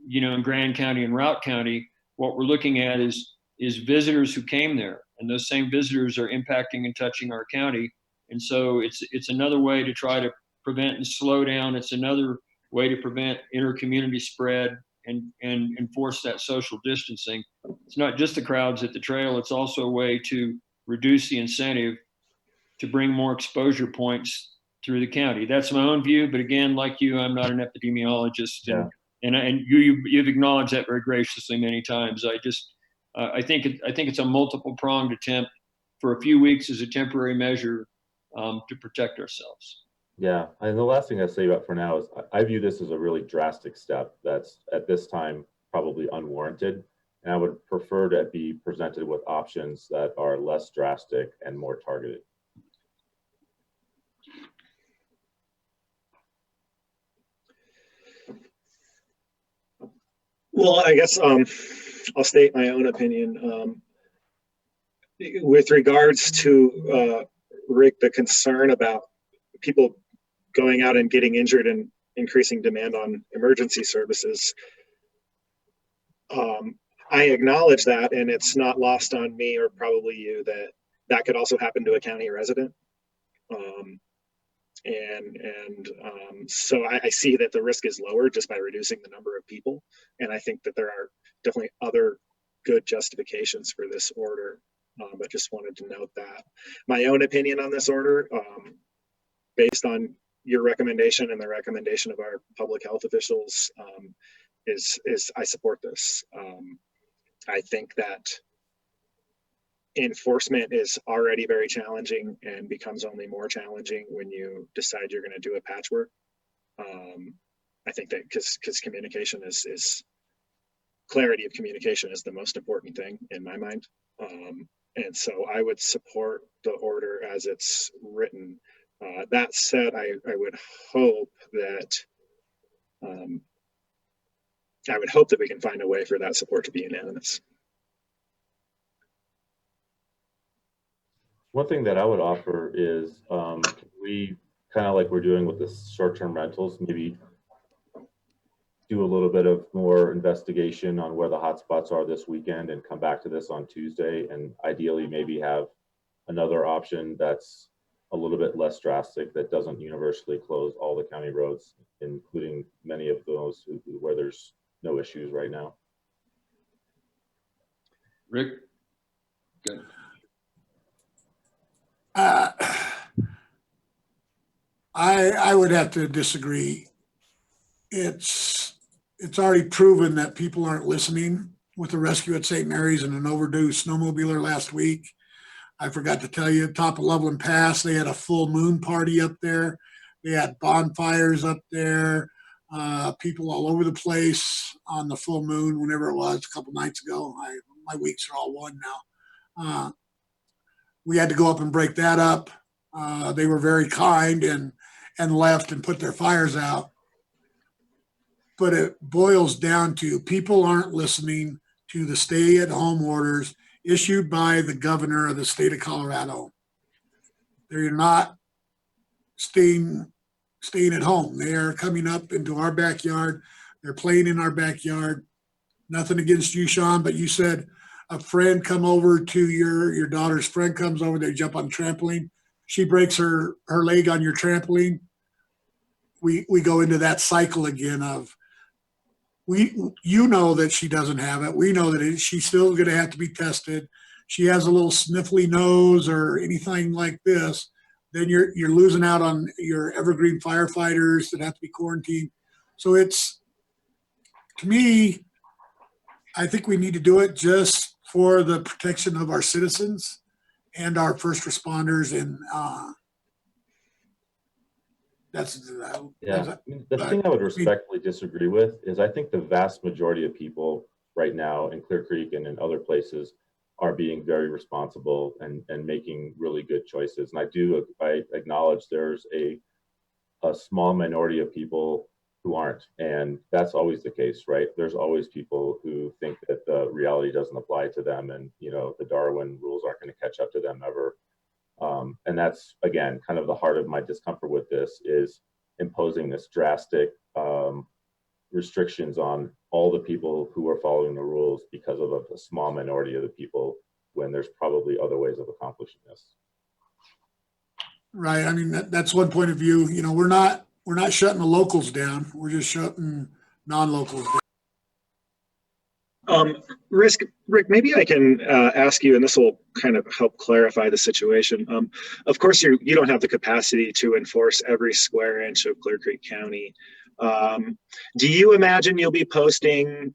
you know, and Grand County and Routt County, what we're looking at is visitors who came there, and those same visitors are impacting and touching our county. And so it's another way to try to prevent and slow down. It's another way to prevent inter-community spread and enforce that social distancing. It's not just the crowds at the trail. It's also a way to reduce the incentive to bring more exposure points through the county. That's my own view, but again, like you, I'm not an epidemiologist, Yeah. and you've acknowledged that very graciously many times. I think it's a multiple pronged attempt for a few weeks as a temporary measure to protect ourselves. Yeah, and the last thing I say about for now is I view this as a really drastic step that's at this time probably unwarranted, and I would prefer to be presented with options that are less drastic and more targeted. Well, I guess I'll state my own opinion. With regards to Rick, the concern about people going out and getting injured and increasing demand on emergency services, I acknowledge that, and it's not lost on me or probably you that That could also happen to a county resident. So I see that the risk is lower just by reducing the number of people. And I think that there are definitely other good justifications for this order. But just wanted to note that. My own opinion on this order, based on your recommendation and the recommendation of our public health officials, is I support this. I think that enforcement is already very challenging and becomes only more challenging when you decide you're going to do a patchwork. I think that because communication is clarity of communication is the most important thing in my mind. And so I would support the order as it's written. That said, I would hope that we can find a way for that support to be unanimous. One thing that I would offer is we kind of like we're doing with the short-term rentals, maybe do a little bit of more investigation on where the hotspots are this weekend and come back to this on Tuesday, and ideally maybe have another option that's a little bit less drastic, that doesn't universally close all the county roads, including many of those where there's no issues right now. Rick? Good. I would have to disagree. It's already proven that people aren't listening with the rescue at St. Mary's and an overdue snowmobiler last week. I forgot to tell you, top of Loveland Pass, they had a full moon party up there. They had bonfires up there, people all over the place on the full moon, whenever it was, a couple nights ago. My weeks are all one now. We had to go up and break that up. They were very kind and left and put their fires out. But it boils down to people aren't listening to the stay-at-home orders issued by the governor of the state of Colorado. They're not staying at home. They are coming up into our backyard. They're playing in our backyard. Nothing against you, Sean, but you said a friend come over to your daughter's friend comes over, they jump on trampoline. She breaks her leg on your trampoline. We go into that cycle again of you know that she doesn't have it. We know that she's still going to have to be tested. She has a little sniffly nose or anything like this, then you're losing out on your evergreen firefighters that have to be quarantined. So it's, to me, I think we need to do it just for the protection of our citizens and our first responders. And the thing I would respectfully disagree with is I think the vast majority of people right now in Clear Creek and in other places are being very responsible and making really good choices. And I acknowledge there's a small minority of people who aren't, and that's always the case, right? There's always people who think that the reality doesn't apply to them, and the Darwin rules aren't going to catch up to them ever. And that's, again, kind of the heart of my discomfort with this, is imposing this drastic restrictions on all the people who are following the rules because of a small minority of the people, when there's probably other ways of accomplishing this. Right. I mean, that's one point of view. We're not shutting the locals down. We're just shutting non-locals down. Rick, maybe I can ask you, and this will kind of help clarify the situation. Of course, you don't have the capacity to enforce every square inch of Clear Creek County. Do you imagine you'll be posting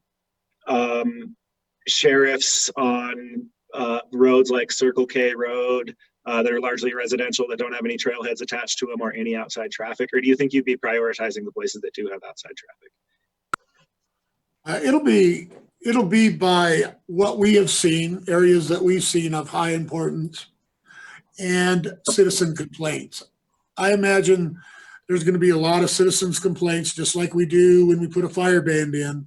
sheriffs on roads like Circle K Road that are largely residential, that don't have any trailheads attached to them or any outside traffic? Or do you think you'd be prioritizing the places that do have outside traffic? It'll be by what we have seen, areas that we've seen of high importance, and citizen complaints. I imagine there's going to be a lot of citizens complaints, just like we do when we put a fire band in.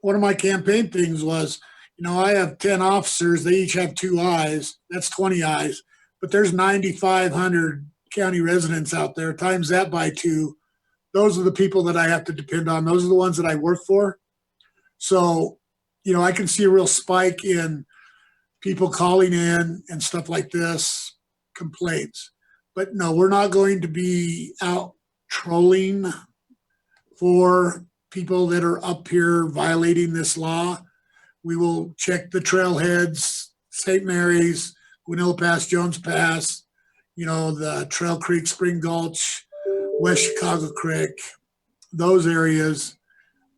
One of my campaign things was, I have 10 officers, they each have 2 eyes, that's 20 eyes, but there's 9,500 county residents out there, times that by 2. Those are the people that I have to depend on. Those are the ones that I work for. So, I can see a real spike in people calling in and stuff like this, complaints. But no, we're not going to be out trolling for people that are up here violating this law. We will check the trailheads, St. Mary's, Guanilla Pass, Jones Pass, the Trail Creek, Spring Gulch, West Chicago Creek, those areas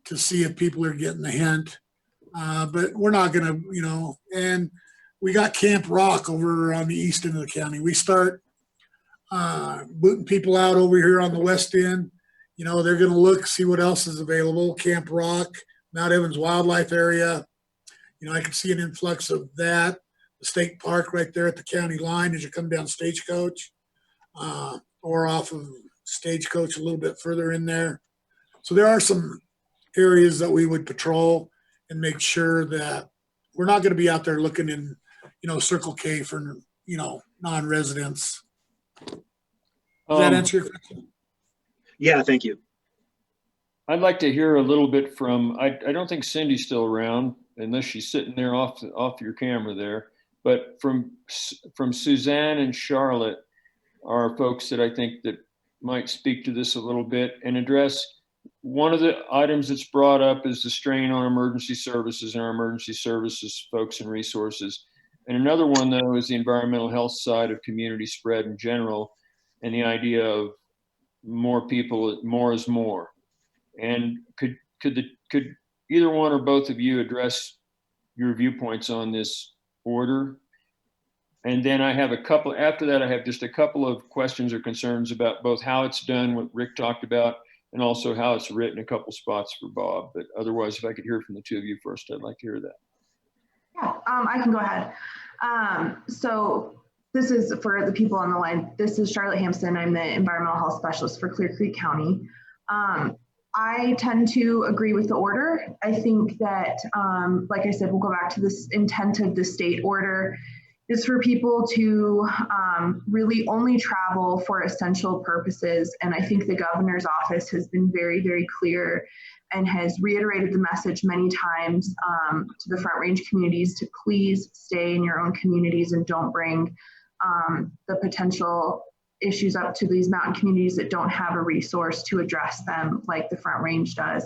to see if people are getting the hint. But we're not going to, and we got Camp Rock over on the east end of the county. We start booting people out over here on the west end. They're going to look, see what else is available. Camp Rock, Mount Evans Wildlife Area. I can see an influx of that. The state park right there at the county line as you come down Stagecoach, or off of Stagecoach a little bit further in there. So there are some areas that we would patrol and make sure that we're not going to be out there looking in, Circle K for, non-residents. Does that answer your question? Yeah, thank you. I'd like to hear a little bit from, I don't think Cindy's still around unless she's sitting there off your camera there, but from Suzanne and Charlotte are folks that I think that might speak to this a little bit and address one of the items that's brought up is the strain on emergency services and our emergency services folks and resources. And another one though is the environmental health side of community spread in general and the idea of more people, more is more. And could either one or both of you address your viewpoints on this order? And then I have after that, I have just a couple of questions or concerns about both how it's done, what Rick talked about, and also how it's written, a couple spots for Bob. But otherwise, if I could hear from the two of you first, I'd like to hear that. Yeah, I can go ahead. So this is for the people on the line. This is Charlotte Hampson. I'm the environmental health specialist for Clear Creek County. I tend to agree with the order. I think that, like I said, we'll go back to this intent of the state order is for people to really only travel for essential purposes. And I think the governor's office has been very, very clear and has reiterated the message many times to the Front Range communities to please stay in your own communities and don't bring the potential issues up to these mountain communities that don't have a resource to address them like the Front Range does.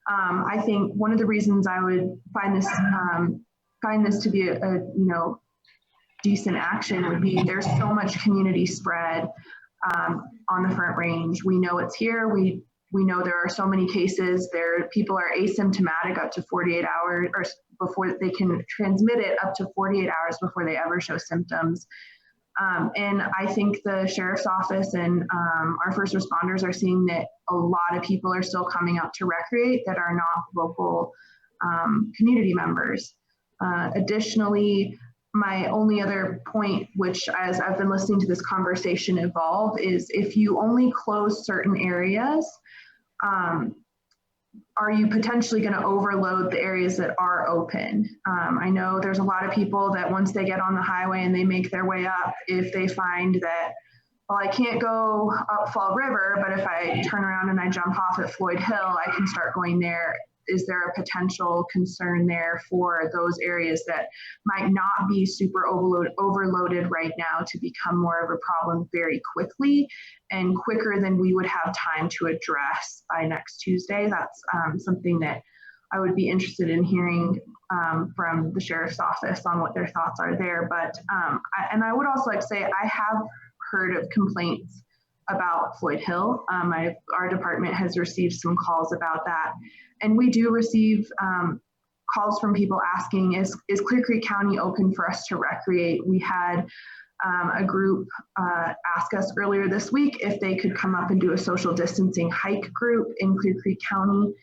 I think one of the reasons I would find this to be a decent action would be there's so much community spread on the Front Range. We know it's here. We know there are so many cases there. People are asymptomatic up to 48 hours or before they can transmit it up to 48 hours before they ever show symptoms. And I think the sheriff's office and our first responders are seeing that a lot of people are still coming out to recreate that are not local community members. Additionally, my only other point, which as I've been listening to this conversation evolve, is if you only close certain areas, are you potentially going to overload the areas that are open? I know there's a lot of people that once they get on the highway and they make their way up, if they find that, well, I can't go up Fall River, but if I turn around and I jump off at Floyd Hill, I can start going there. Is there a potential concern there for those areas that might not be super overloaded right now to become more of a problem very quickly and quicker than we would have time to address by next Tuesday? That's something that I would be interested in hearing from the sheriff's office on what their thoughts are there. But I would also like to say I have heard of complaints about Floyd Hill. Our department has received some calls about that. And we do receive calls from people asking, is Clear Creek County open for us to recreate? We had a group ask us earlier this week if they could come up and do a social distancing hike group in Clear Creek County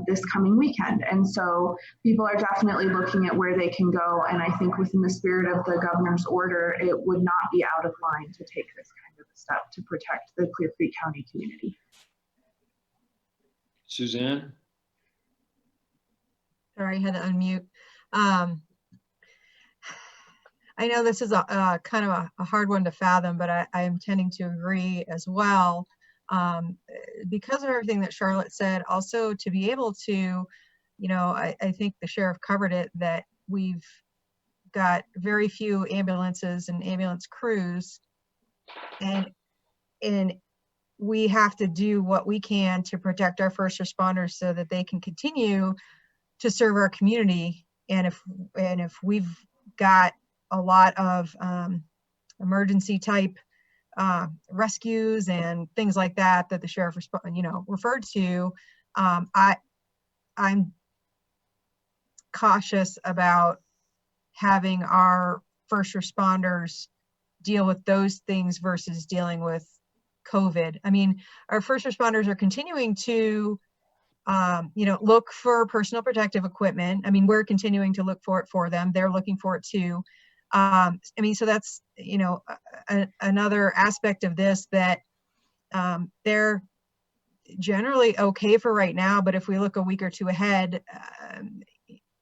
this coming weekend. And so people are definitely looking at where they can go. And I think within the spirit of the governor's order, it would not be out of line to take this kind of a step to protect the Clear Creek County community. Suzanne? Sorry, I had to unmute. I know this is a kind of a hard one to fathom, but I am tending to agree as well. Because of everything that Charlotte said, also to be able to, I think the sheriff covered it, that we've got very few ambulances and ambulance crews, and we have to do what we can to protect our first responders so that they can continue to serve our community. And if we've got a lot of emergency type rescues and things like that the sheriff referred to, I'm cautious about having our first responders deal with those things versus dealing with COVID. I mean, our first responders are continuing to look for personal protective equipment. I mean, we're continuing to look for it for them. They're looking for it too. I mean, so that's, another aspect of this that they're generally okay for right now. But if we look a week or two ahead,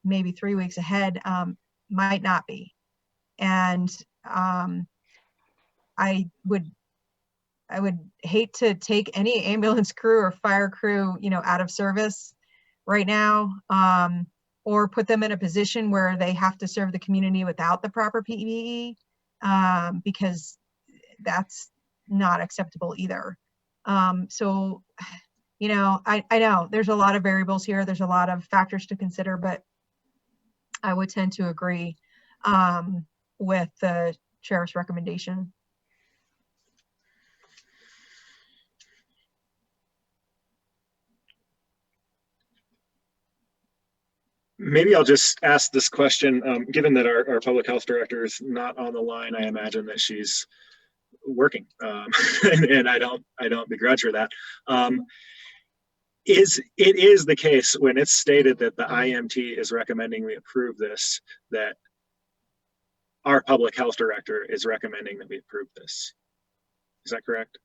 maybe 3 weeks ahead, might not be. And I would hate to take any ambulance crew or fire crew, out of service right now, or put them in a position where they have to serve the community without the proper PPE, because that's not acceptable either. So, I know there's a lot of variables here. There's a lot of factors to consider, but I would tend to agree with the sheriff's recommendation. Maybe I'll just ask this question, given that our public health director is not on the line. I imagine that she's working, and I don't begrudge her that. It is the case when it's stated that the IMT is recommending we approve this, that our public health director is recommending that we approve this. Is that correct?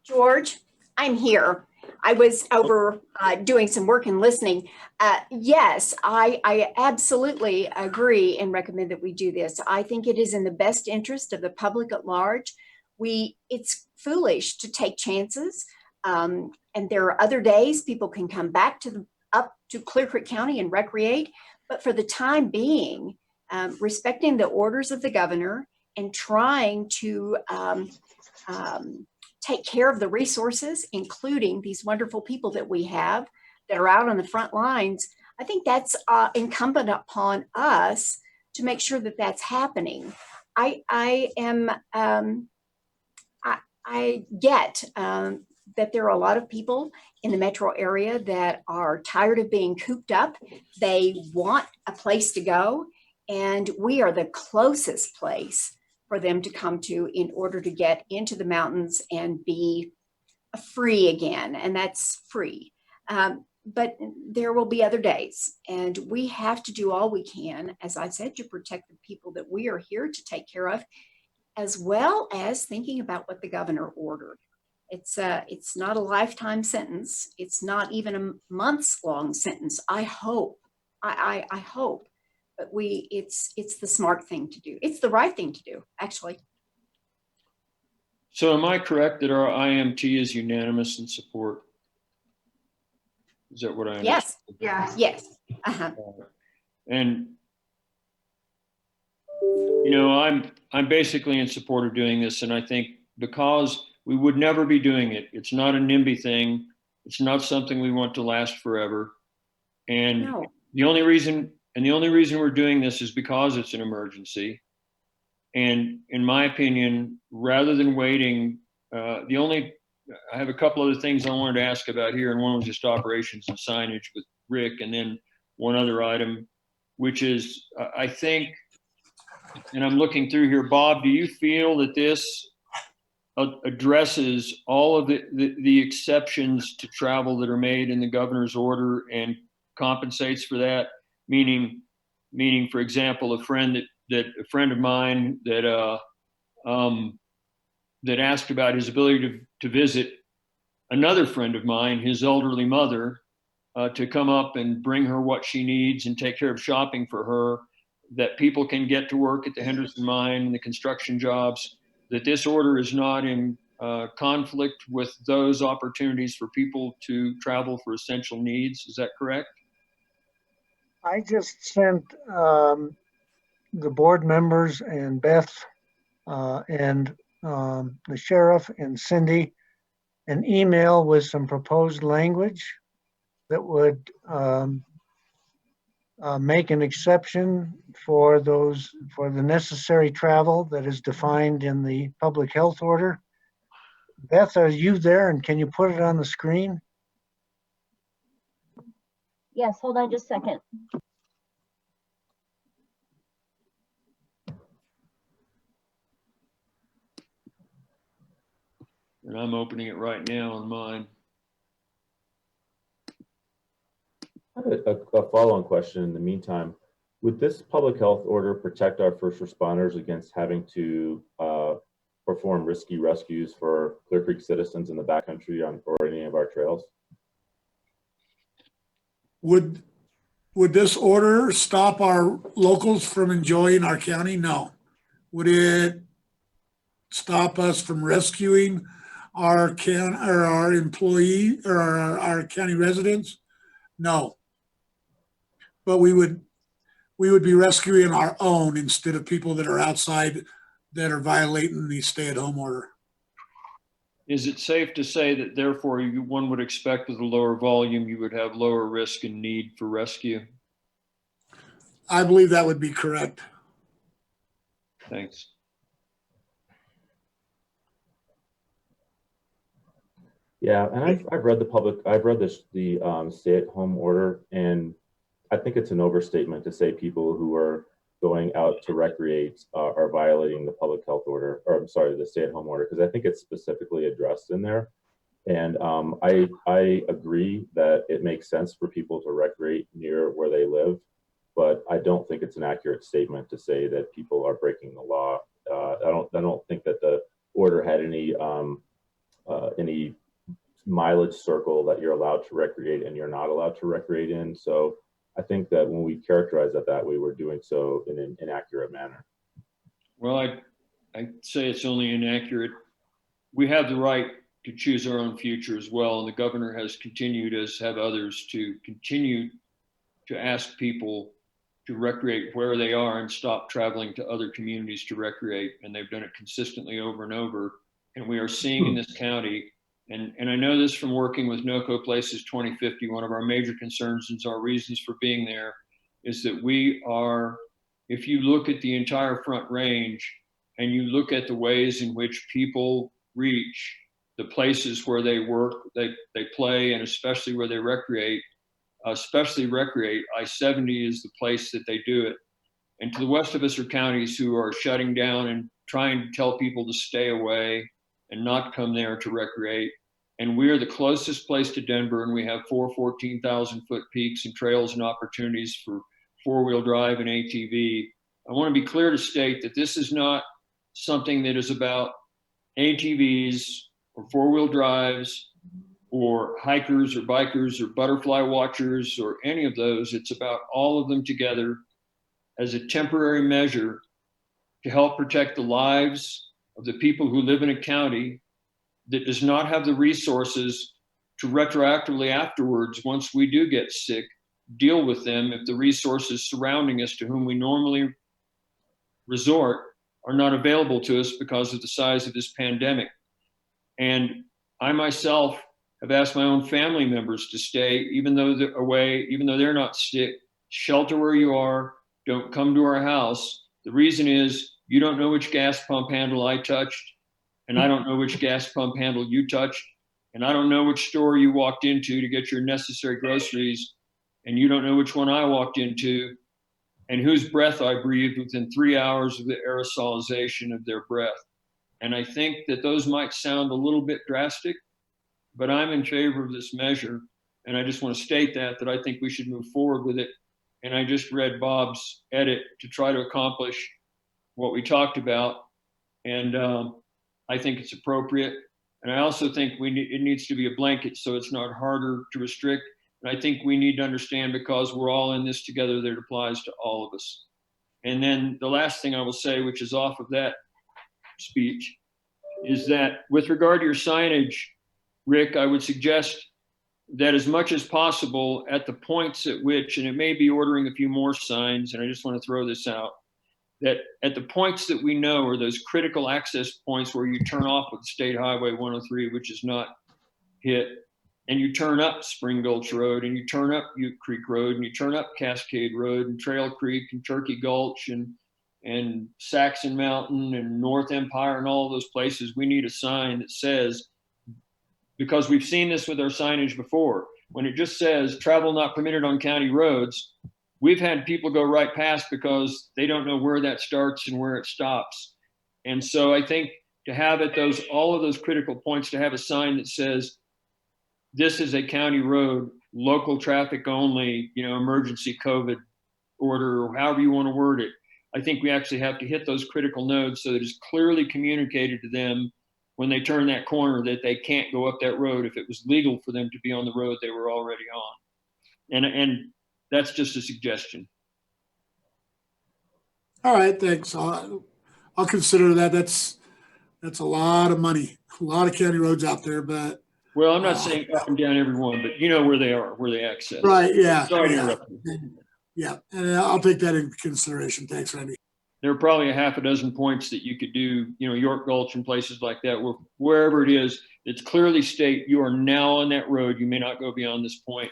George, I'm here. I was over doing some work and listening. Yes, I absolutely agree and recommend that we do this. I think it is in the best interest of the public at large. It's foolish to take chances. And there are other days people can come back up to Clear Creek County and recreate. But for the time being, respecting the orders of the governor and trying to take care of the resources, including these wonderful people that we have that are out on the front lines, I think that's incumbent upon us to make sure that that's happening. I get that there are a lot of people in the metro area that are tired of being cooped up. They want a place to go, and we are the closest place for them to come to in order to get into the mountains and be free again, and that's free. But there will be other days, and we have to do all we can, as I said, to protect the people that we are here to take care of, as well as thinking about what the governor ordered. It's not a lifetime sentence. It's not even a months-long sentence. I hope, I hope. But it's the smart thing to do. It's the right thing to do, actually. So am I correct that our IMT is unanimous in support? Is that what I understand? Yes. Yes. Uh-huh. And I'm basically in support of doing this, and I think because we would never be doing it. It's not a NIMBY thing. It's not something we want to last forever. And No. the only reason we're doing this is because it's an emergency. And in my opinion, rather than waiting, I have a couple other things I wanted to ask about here, and one was just operations and signage with Rick, and then one other item, which is, I think, and I'm looking through here, Bob, do you feel that this addresses all of the exceptions to travel that are made in the governor's order and compensates for that? Meaning, for example, a friend of mine that asked about his ability to visit another friend of mine, his elderly mother, to come up and bring her what she needs and take care of shopping for her, that people can get to work at the Henderson mine and the construction jobs, that this order is not in conflict with those opportunities for people to travel for essential needs. Is that correct? I just sent the board members and Beth and the sheriff and Cindy an email with some proposed language that would make an exception for the necessary travel that is defined in the public health order. Beth, are you there, and can you put it on the screen? Yes, hold on just a second. And I'm opening it right now on mine. I have a follow-on question in the meantime. Would this public health order protect our first responders against having to perform risky rescues for Clear Creek citizens in the backcountry or any of our trails? Would this order stop our locals from enjoying our county? No. Would it stop us from rescuing our employee or our county residents? No. But we would be rescuing our own instead of people that are outside that are violating the stay-at-home order. Is it safe to say that therefore one would expect with a lower volume, you would have lower risk and need for rescue? I believe that would be correct. Thanks. Yeah, and I've read the stay-at-home order, and I think it's an overstatement to say people who are going out to recreate are violating the public health order, or I'm sorry, the stay-at-home order, because I think it's specifically addressed in there. And I agree that it makes sense for people to recreate near where they live, but I don't think it's an accurate statement to say that people are breaking the law. I don't think that the order had any mileage circle that you're allowed to recreate and you're not allowed to recreate in. So I think that when we characterize it that way, we're doing so in an inaccurate manner. Well, I say it's only inaccurate. We have the right to choose our own future as well. And the governor has continued, as have others, to continue to ask people to recreate where they are and stop traveling to other communities to recreate. And they've done it consistently over and over. And we are seeing in this county, and I know this from working with NOCO Places 2050, one of our major concerns and our reasons for being there is that we are, if you look at the entire Front Range and you look at the ways in which people reach the places where they work, they play, and especially where they recreate, I-70 is the place that they do it. And to the west of us are counties who are shutting down and trying to tell people to stay away and not come there to recreate. And we are the closest place to Denver, and we have 4 14,000-foot peaks and trails and opportunities for four-wheel drive and ATV. I want to be clear to state that this is not something that is about ATVs or four-wheel drives or hikers or bikers or butterfly watchers or any of those. It's about all of them together as a temporary measure to help protect the lives of the people who live in a county that does not have the resources to retroactively afterwards, once we do get sick, deal with them if the resources surrounding us to whom we normally resort are not available to us because of the size of this pandemic. And I myself have asked my own family members to stay, even though they're away, even though they're not sick, shelter where you are, don't come to our house. The reason is you don't know which gas pump handle I touched, and I don't know which gas pump handle you touched, and I don't know which store you walked into to get your necessary groceries, and you don't know which one I walked into, and whose breath I breathed within 3 hours of the aerosolization of their breath. And I think that those might sound a little bit drastic, but I'm in favor of this measure. And I just want to state that I think we should move forward with it. And I just read Bob's edit to try to accomplish what we talked about. And I think it's appropriate. And I also think it needs to be a blanket so it's not harder to restrict. And I think we need to understand, because we're all in this together, that it applies to all of us. And then the last thing I will say, which is off of that speech, is that with regard to your signage, Rick, I would suggest that as much as possible at the points at which, and it may be ordering a few more signs, and I just want to throw this out, that at the points that we know are those critical access points where you turn off of State Highway 103, which is not hit, and you turn up Spring Gulch Road, and you turn up Ute Creek Road, and you turn up Cascade Road, and Trail Creek, and Turkey Gulch, and Saxon Mountain, and North Empire, and all those places, we need a sign that says, because we've seen this with our signage before, when it just says travel not permitted on county roads, we've had people go right past because they don't know where that starts and where it stops. And so I think to have at all of those critical points, to have a sign that says, this is a county road, local traffic only, emergency COVID order, or however you want to word it. I think we actually have to hit those critical nodes so that it's clearly communicated to them when they turn that corner that they can't go up that road if it was legal for them to be on the road they were already on. And that's just a suggestion. All right, thanks. I'll consider that. That's a lot of money, a lot of county roads out there, but. Well, I'm not saying up and down every one, but you know where they are, where they access. Right, yeah. Sorry to interrupt you. Yeah, and I'll take that into consideration. Thanks, Randy. There are probably a half a dozen points that you could do, York Gulch and places like that, wherever it is, it's clearly state you are now on that road. You may not go beyond this point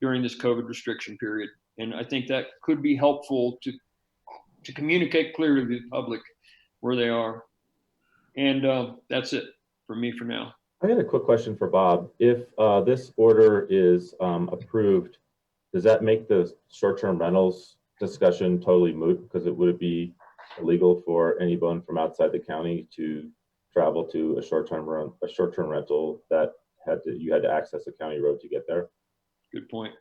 during this COVID restriction period. And I think that could be helpful to communicate clearly to the public where they are. And that's it for me for now. I had a quick question for Bob. If this order is approved, does that make the short-term rentals discussion totally moot? Because would it be illegal for anyone from outside the county to travel to a short-term rental that you had to access a county road to get there? Good point.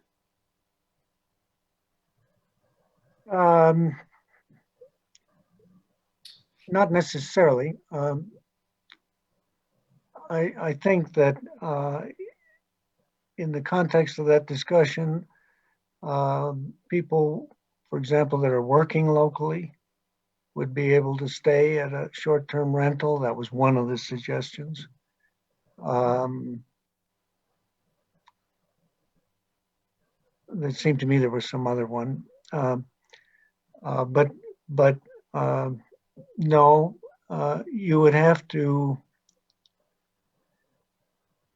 Not necessarily. I think that in the context of that discussion, people, for example, that are working locally would be able to stay at a short-term rental. That was one of the suggestions. It seemed to me there was some other one. No, you would have to,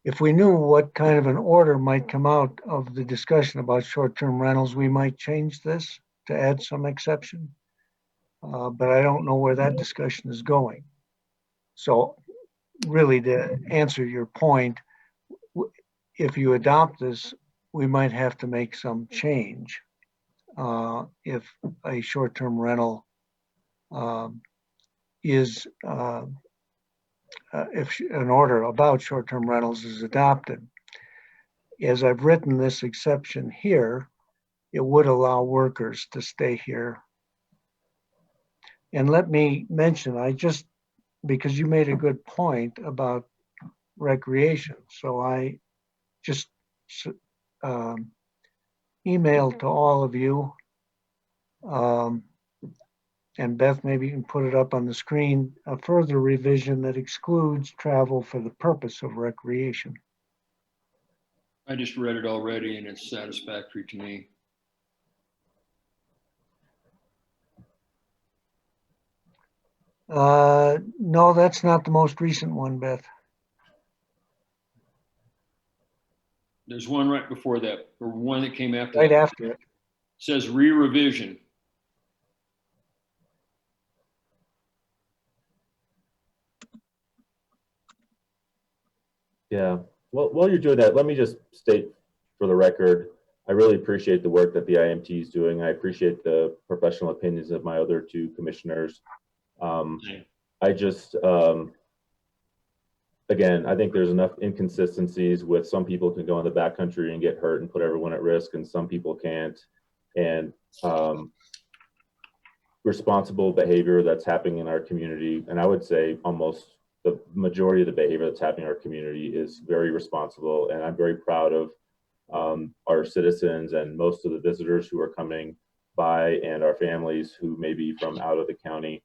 if we knew what kind of an order might come out of the discussion about short-term rentals, we might change this to add some exception. But I don't know where that discussion is going. So really, to answer your point, if you adopt this, we might have to make some change if a short-term rental if an order about short-term rentals is adopted. As I've written this exception here, it would allow workers to stay here. And let me mention, because you made a good point about recreation, so I just emailed to all of you, and Beth, maybe you can put it up on the screen, a further revision that excludes travel for the purpose of recreation. I just read it already and it's satisfactory to me. No, that's not the most recent one, Beth. There's one right before that, or one that came after Right that. after it. It says re-revision. Yeah, well, while you're doing that, let me just state for the record, I really appreciate the work that the IMT is doing. I appreciate the professional opinions of my other two commissioners. I just, again, I think there's enough inconsistencies with some people can go in the backcountry and get hurt and put everyone at risk, and some people can't. And responsible behavior that's happening in our community, and I would say almost the majority of the behavior that's happening in our community is very responsible. And I'm very proud of our citizens and most of the visitors who are coming by, and our families who may be from out of the county.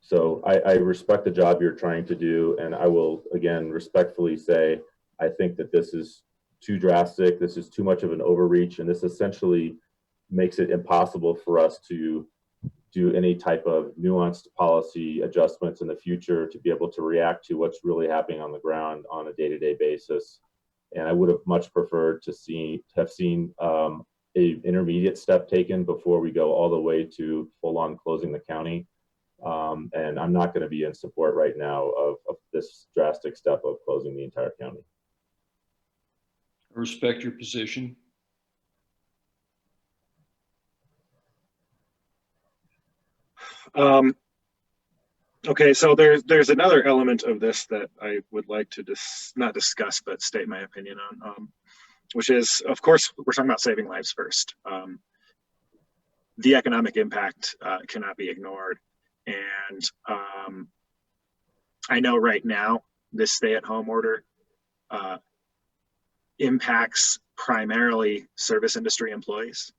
So I respect the job you're trying to do, and I will again respectfully say I think that this is too drastic. This is too much of an overreach, and this essentially makes it impossible for us to do any type of nuanced policy adjustments in the future to be able to react to what's really happening on the ground on a day-to-day basis. And I would have much preferred to have seen a intermediate step taken before we go all the way to full-on closing the county. And I'm not going to be in support right now of this drastic step of closing the entire county. I respect your position. Okay, so there's another element of this that I would like to not discuss, but state my opinion on, which is, of course, we're talking about saving lives first. The economic impact cannot be ignored. And I know right now this stay-at-home order impacts primarily service industry employees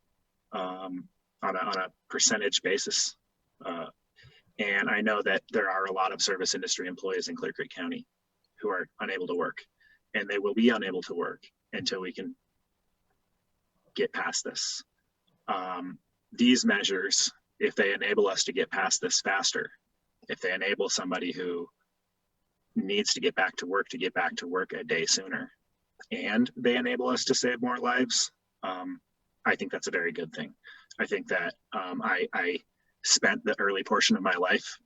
on a percentage basis. And I know that there are a lot of service industry employees in Clear Creek County who are unable to work, and they will be unable to work until we can get past this. These measures, if they enable us to get past this faster, if they enable somebody who needs to get back to work a day sooner, and they enable us to save more lives, I think that's a very good thing. I think that I spent the early portion of my life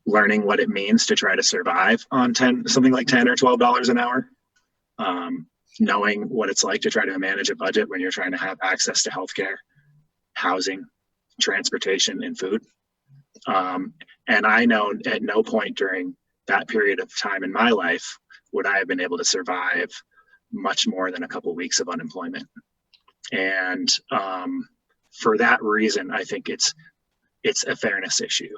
learning what it means to try to survive on something like $10 or $12 an hour, knowing what it's like to try to manage a budget when you're trying to have access to healthcare, housing, transportation, and food. And I know at no point during that period of time in my life would I have been able to survive much more than a couple of weeks of unemployment. And for that reason, I think it's a fairness issue.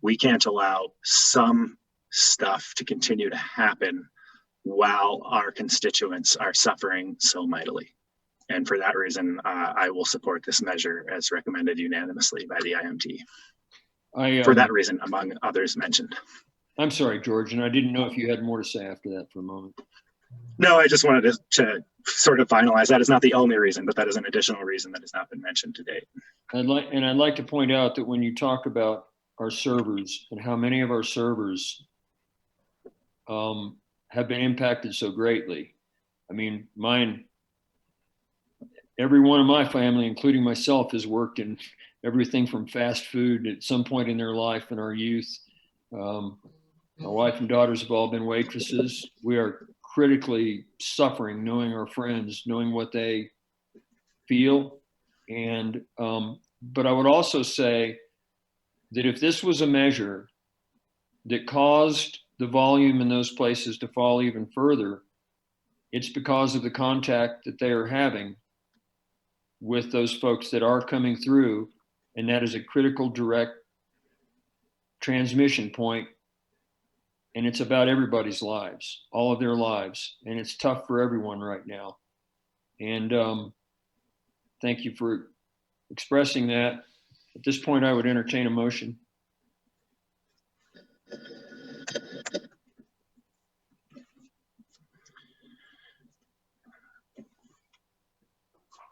We can't allow some stuff to continue to happen while our constituents are suffering so mightily. And for that reason, I will support this measure as recommended unanimously by the IMT. For that reason, among others mentioned. I'm sorry, George, and I didn't know if you had more to say after that for a moment. No, I just wanted to sort of finalize that. It's not the only reason, but that is an additional reason that has not been mentioned to date. I'd like to point out that when you talk about our servers and how many of our servers have been impacted so greatly. I mean, every one of my family, including myself, has worked in everything from fast food at some point in their life in our youth. My wife and daughters have all been waitresses. We are critically suffering, knowing our friends, knowing what they feel. And, but I would also say that if this was a measure that caused the volume in those places to fall even further, it's because of the contact that they are having with those folks that are coming through. And that is a critical direct transmission point. And it's about everybody's lives, all of their lives. And it's tough for everyone right now. And thank you for expressing that. At this point, I would entertain a motion.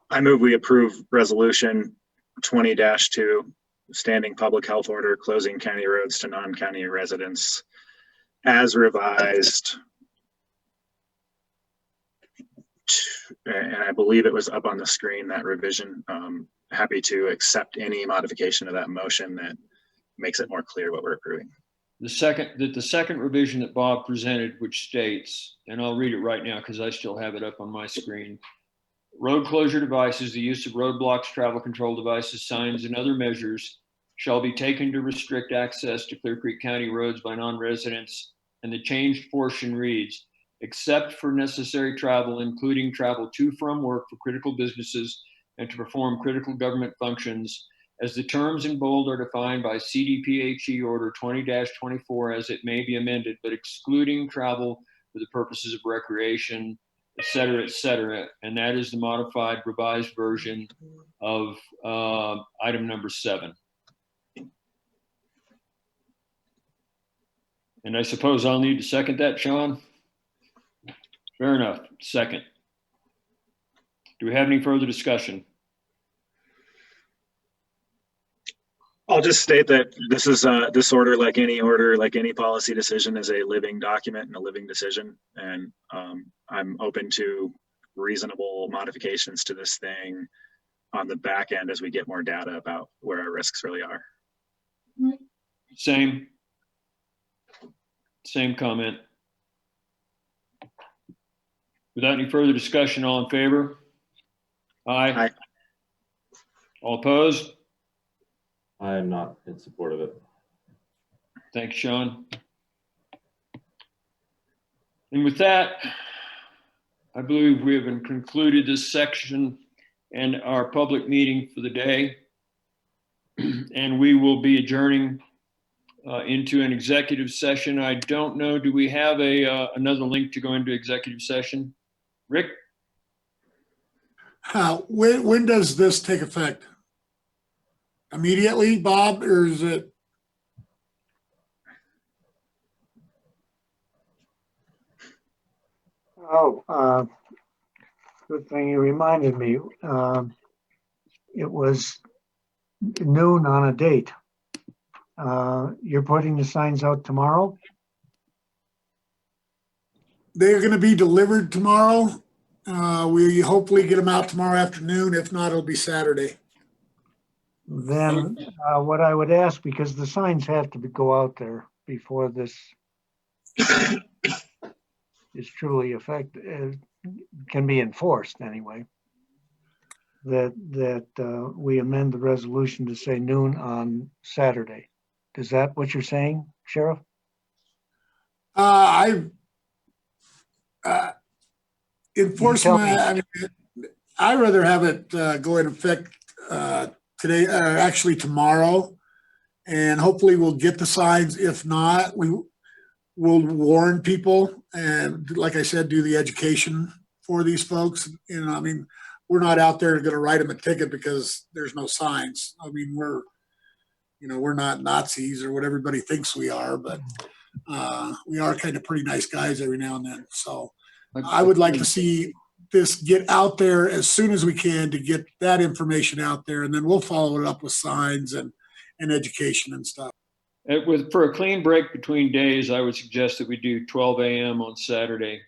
I move we approve resolution 20-2, standing public health order closing county roads to non-county residents as revised. And I believe it was up on the screen, that revision. Happy to accept any modification of that motion that makes it more clear what we're approving. The second revision that Bob presented, which states, and I'll read it right now because I still have it up on my screen. Road closure devices, the use of roadblocks, travel control devices, signs, and other measures shall be taken to restrict access to Clear Creek County roads by non-residents. And the changed portion reads, except for necessary travel, including travel to from work for critical businesses and to perform critical government functions, as the terms in bold are defined by CDPHE Order 20-24 as it may be amended, but excluding travel for the purposes of recreation, et cetera, et cetera. And that is the modified revised version of item number 7. And I suppose I'll need to second that, Sean? Fair enough. Second. Do we have any further discussion? I'll just state that this is this order, like any policy decision, is a living document and a living decision. And I'm open to reasonable modifications to this thing on the back end as we get more data about where our risks really are. Same comment. Without any further discussion, all in favor? Aye. Aye. All opposed? I am not in support of it. Thanks, Sean. And with that, I believe we have concluded this section and our public meeting for the day. And we will be adjourning into an executive session. I don't know, do we have another link to go into executive session? Rick? When does this take effect? Immediately, Bob, or is it? Oh, good thing you reminded me. It was noon on a date. You're putting the signs out tomorrow? They're going to be delivered tomorrow. We hopefully get them out tomorrow afternoon. If not, it'll be Saturday. Then what I would ask, because the signs have to go out there before this is truly effective, can be enforced anyway, that we amend the resolution to say noon on Saturday. Is that what you're saying, Sheriff? Enforcement, I mean, I'd rather have it go into effect today, actually tomorrow, and hopefully we'll get the signs. If not, we'll warn people and, like I said, do the education for these folks. You know, I mean, we're not out there going to write them a ticket because there's no signs. I mean, we're not Nazis or what everybody thinks we are, but we are kind of pretty nice guys every now and then. So I would like to see this get out there as soon as we can to get that information out there, and then we'll follow it up with signs and education and stuff. For a clean break between days, I would suggest that we do 12 a.m. on Saturday,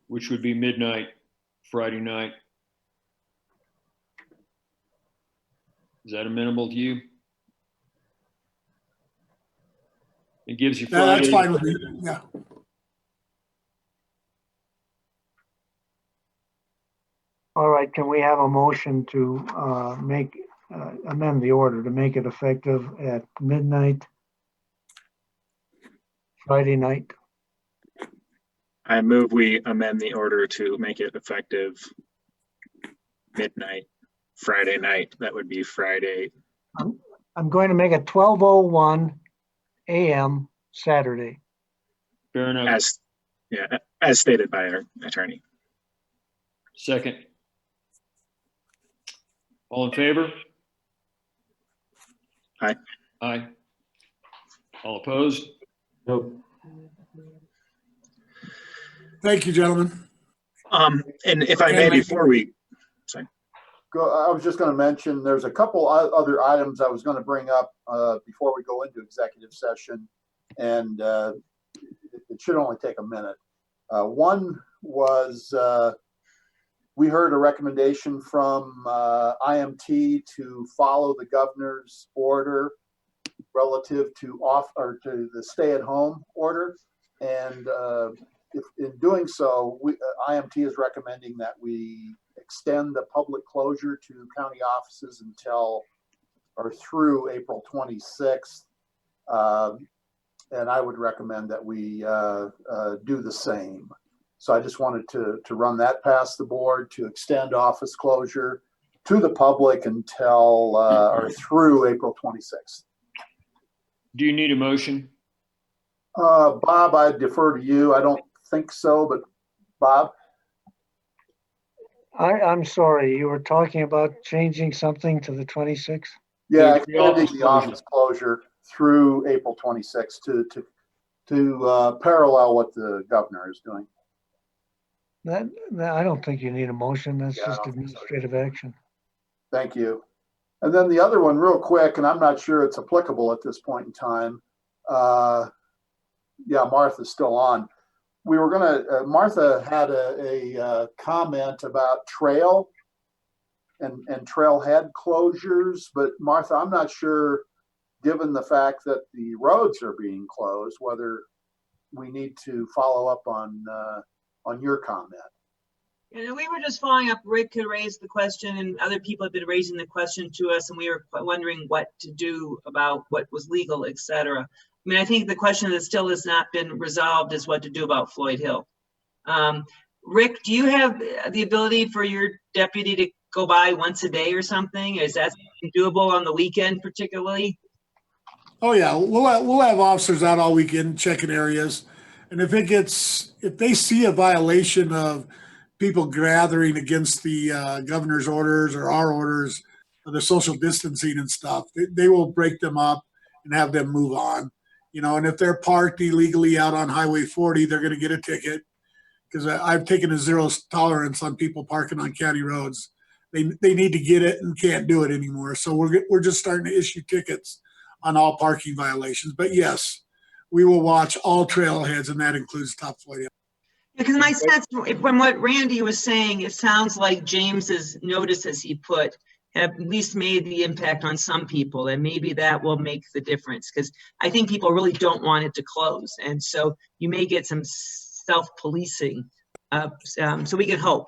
which would be midnight Friday night. Is that amenable to you? It gives you Friday. That's fine with me. Yeah. All right, can we have a motion to amend the order to make it effective at midnight Friday night? I move we amend the order to make it effective midnight Friday night. That would be Friday. I'm going to make it 12:01 a.m. Saturday. Fair enough. As stated by our attorney. Second. All in favor? Aye. Aye. All opposed? Nope. Thank you, gentlemen. And if I may, before we, sorry. I was just going to mention, there's a couple other items I was going to bring up before we go into executive session, and it should only take a minute. One was we heard a recommendation from IMT to follow the governor's order relative to the stay-at-home order, and if in doing so, IMT is recommending that we extend the public closure to county offices until or through April 26th. And I would recommend that we do the same. So I just wanted to run that past the board to extend office closure to the public until or through April 26th. Do you need a motion? Bob, I defer to you. I don't think so, but Bob? I'm sorry, you were talking about changing something to the 26th? Yeah, extending the office closure through April 26th to parallel what the governor is doing. That, I don't think you need a motion. That's Yeah, I just don't think so. administrative action. Thank you. And then the other one real quick, and I'm not sure it's applicable at this point in time. Yeah, Martha's still on. We were gonna, Martha had a comment about trail and trailhead closures, but Martha, I'm not sure, given the fact that the roads are being closed, whether we need to follow up on your comment. And we were just following up. Rick had raised the question, and other people have been raising the question to us, and we were wondering what to do about what was legal, et cetera. I mean, I think the question that still has not been resolved is what to do about Floyd Hill. Rick, do you have the ability for your deputy to go by once a day or something? Is that doable on the weekend particularly? Oh yeah, we'll have officers out all weekend checking areas. And if they see a violation of people gathering against the governor's orders or our orders, or the social distancing and stuff, they will break them up and have them move on. You know, and if they're parked illegally out on Highway 40, they're going to get a ticket, because I've taken a zero tolerance on people parking on county roads. They need to get it and can't do it anymore. So we're just starting to issue tickets on all parking violations. But yes, we will watch all trailheads, and that includes Top Floyd. Because my sense from what Randy was saying, it sounds like James's notices he put have at least made the impact on some people, and maybe that will make the difference, because I think people really don't want it to close, and so you may get some self-policing, so we can hope.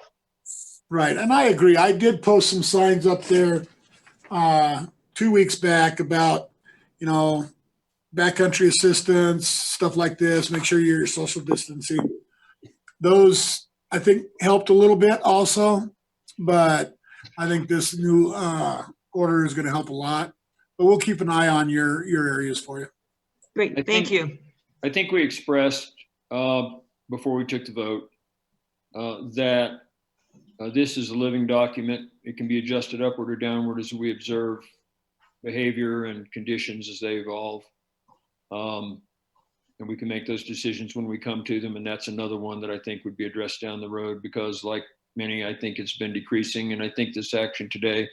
Right, and I agree. I did post some signs up there 2 weeks back about, you know, backcountry assistance, stuff like this. Make sure you're social distancing. Those, I think, helped a little bit also, but I think this new order is going to help a lot. But we'll keep an eye on your areas for you. Great, thank you. I think we expressed before we took the vote that this is a living document. It can be adjusted upward or downward as we observe behavior and conditions as they evolve. And we can make those decisions when we come to them. And that's another one that I think would be addressed down the road, because like many, I think it's been decreasing. And I think this action today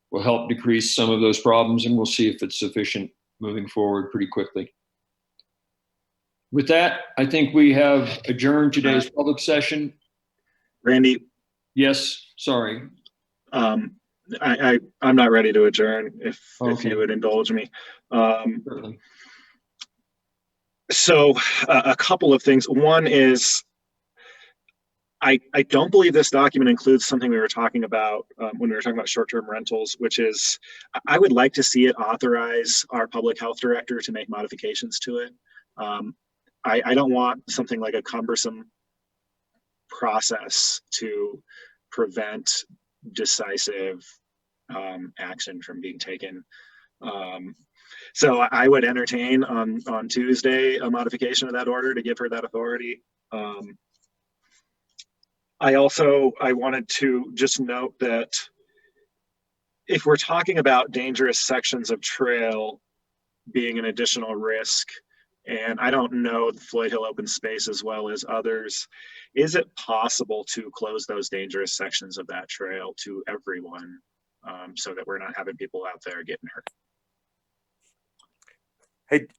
will help decrease some of those problems, and we'll see if it's sufficient moving forward pretty quickly. With that, I think we have adjourned today's public session. Randy? Yes, sorry. I'm not ready to adjourn, if you would indulge me. Certainly. So a couple of things. One is, I don't believe this document includes something we were talking about when we were talking about short-term rentals, which is, I would like to see it authorize our public health director to make modifications to it. I don't want something like a cumbersome process to prevent decisive action from being taken. So I would entertain on Tuesday a modification of that order to give her that authority. I wanted to just note that if we're talking about dangerous sections of trail being an additional risk, and I don't know the Floyd Hill open space as well as others, is it possible to close those dangerous sections of that trail to everyone so that we're not having people out there getting hurt?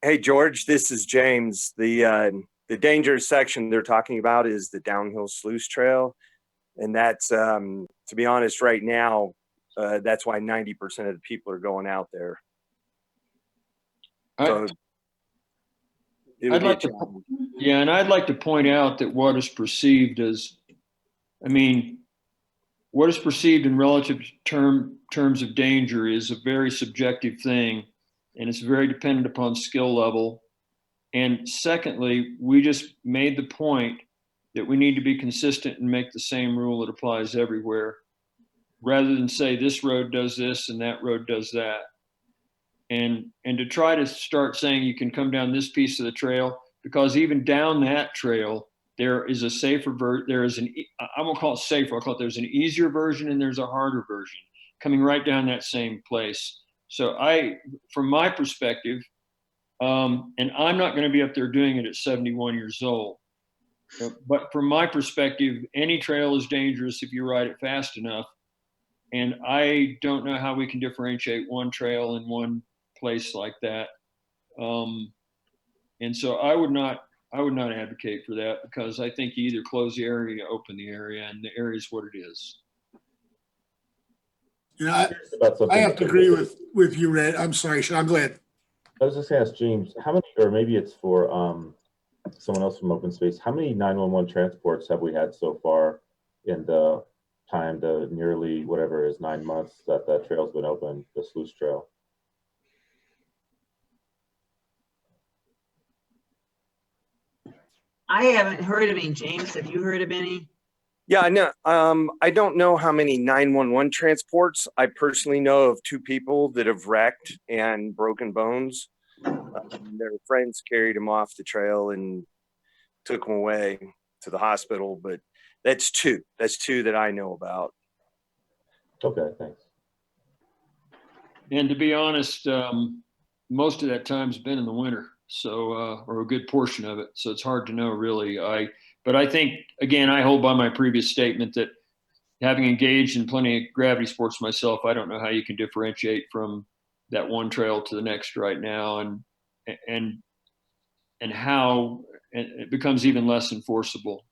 Hey, George, this is James. The dangerous section they're talking about is the downhill sluice trail. And that's, to be honest, right now, that's why 90% of the people are going out there. So I'd like to, yeah, and I'd like to point out that what is perceived as, what is perceived in relative terms of danger is a very subjective thing, and it's very dependent upon skill level. And secondly, we just made the point that we need to be consistent and make the same rule that applies everywhere, rather than say this road does this and that road does that. And to try to start saying you can come down this piece of the trail, because even down that trail, there is a safer I won't call it safer, I'll call it, there's an easier version and there's a harder version coming right down that same place. So from my perspective, And I'm not going to be up there doing it at 71 years old. But from my perspective, any trail is dangerous if you ride it fast enough. And I don't know how we can differentiate one trail in one place like that. And so I would not advocate for that, because I think you either close the area, or open the area, and the area is what it is. Yeah, I have to agree with you, Red. I'm sorry, Sean. Go ahead. I was just gonna ask James, how many, or maybe it's for someone else from open space, how many 911 transports have we had so far in the time, the nearly whatever is 9 months that the trail's been open, the sluice trail? I haven't heard of any. James, have you heard of any? Yeah, I know. I don't know how many 911 transports. I personally know of 2 people that have wrecked and broken bones. Their friends carried them off the trail and took them away to the hospital, but that's 2. That's 2 that I know about. Okay, thanks. And to be honest, most of that time's been in the winter, so or a good portion of it. So it's hard to know, really. But I think, again, I hold by my previous statement that, having engaged in plenty of gravity sports myself, I don't know how you can differentiate from that one trail to the next right now, and how it becomes even less enforceable.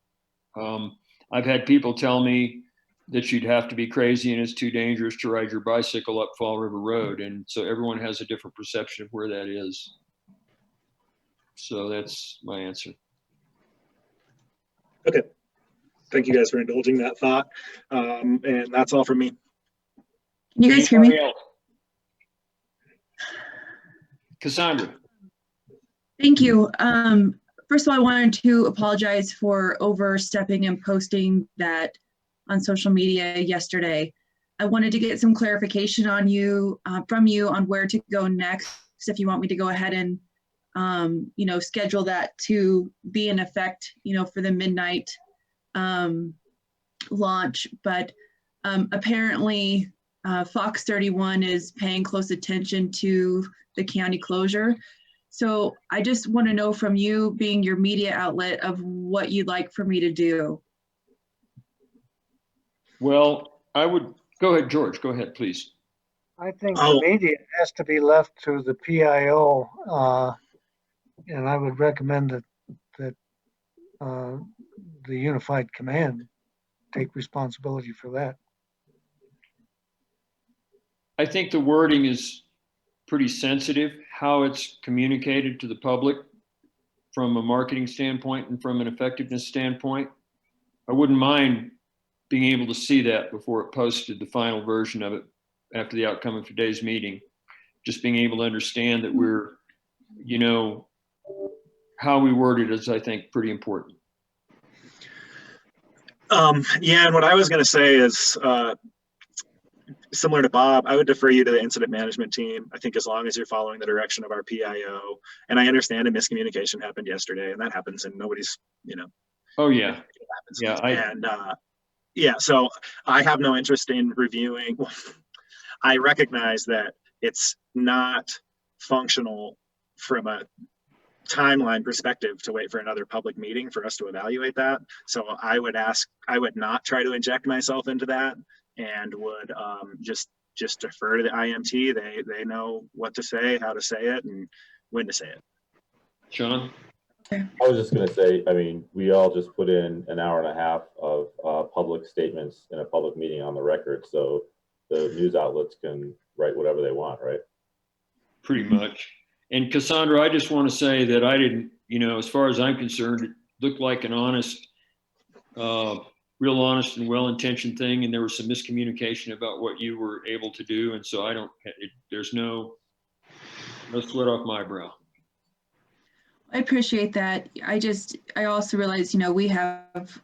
I've had people tell me that you'd have to be crazy and it's too dangerous to ride your bicycle up Fall River Road. And so everyone has a different perception of where that is. So that's my answer. Okay. Thank you guys for indulging that thought. And that's all from me. Can you guys hear me? Else? Cassandra. Thank you. First of all, I wanted to apologize for overstepping and posting that on social media yesterday. I wanted to get some clarification on from you on where to go next, if you want me to go ahead and schedule that to be in effect, for the midnight launch. But apparently Fox 31 is paying close attention to the county closure. So I just want to know from you, being your media outlet, of what you'd like for me to do. Well, I would go ahead, George. Go ahead, please. I think the media has to be left to the PIO, and I would recommend that the Unified Command take responsibility for that. I think the wording is pretty sensitive, how it's communicated to the public from a marketing standpoint and from an effectiveness standpoint. I wouldn't mind being able to see that before it posted the final version of it after the outcome of today's meeting. Just being able to understand that we're, how we word it is, I think, pretty important. Yeah, and what I was going to say is, similar to Bob, I would defer you to the incident management team. I think as long as you're following the direction of our PIO, and I understand a miscommunication happened yesterday, and that happens, and nobody's, Oh yeah, yeah. Yeah, so I have no interest in reviewing. I recognize that it's not functional from a timeline perspective to wait for another public meeting for us to evaluate that. So I would not try to inject myself into that, and would just defer to the IMT. They know what to say, how to say it, and when to say it. Sean? I was just going to say, I mean, we all just put in an hour and a half of public statements in a public meeting on the record, so the news outlets can write whatever they want, right? Pretty much. And Cassandra, I just want to say that I didn't, as far as I'm concerned, it looked like an honest, real honest and well-intentioned thing, and there was some miscommunication about what you were able to do, and so there's no sweat off my brow. I appreciate that. I also realize, we have,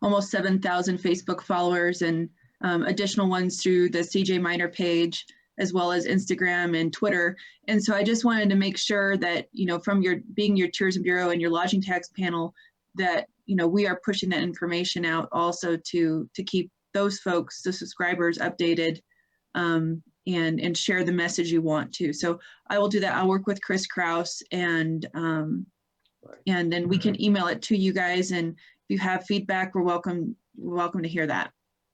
almost 7,000 Facebook followers, and additional ones through the CJ Minor page, as well as Instagram and Twitter. And so I just wanted to make sure that, from being your Tourism Bureau and your Lodging Tax Panel, that, we are pushing that information out also to keep those folks, the subscribers, updated. and share the message you want to. So I will do that. I'll work with Chris Kraus and then we can email it to you guys. And if you have feedback, we're welcome to hear that.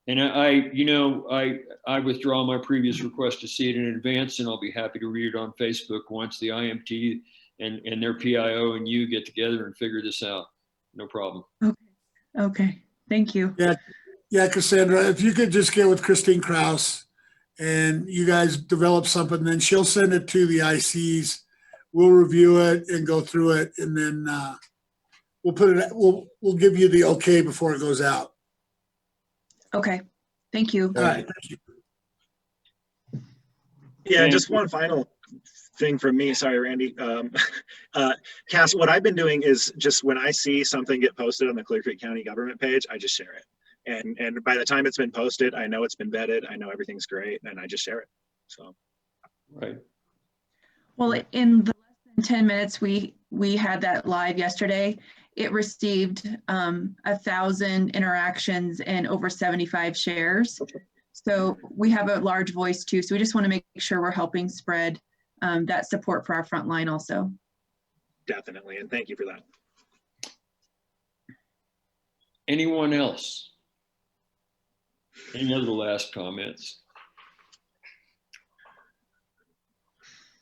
And I withdraw my previous request to see it in advance, and I'll be happy to read it on Facebook once the IMT and their PIO and you get together and figure this out. No problem. Okay. Thank you. Yeah, Cassandra, if you could just get with Christine Kraus and you guys develop something, then she'll send it to the ICs. We'll review it and go through it, and then we'll give you the okay before it goes out. Okay. Thank you. All right. Yeah, just one final thing from me. Sorry, Randy. Cass, what I've been doing is just when I see something get posted on the Clear Creek County government page, I just share it. And by the time it's been posted, I know it's been vetted. I know everything's great, and I just share it. So. Right. Well, in the less than 10 minutes we had that live yesterday, it received 1,000 interactions and over 75 shares. So we have a large voice too. So we just want to make sure we're helping spread that support for our front line also. Definitely, and thank you for that. Anyone else? Any other last comments?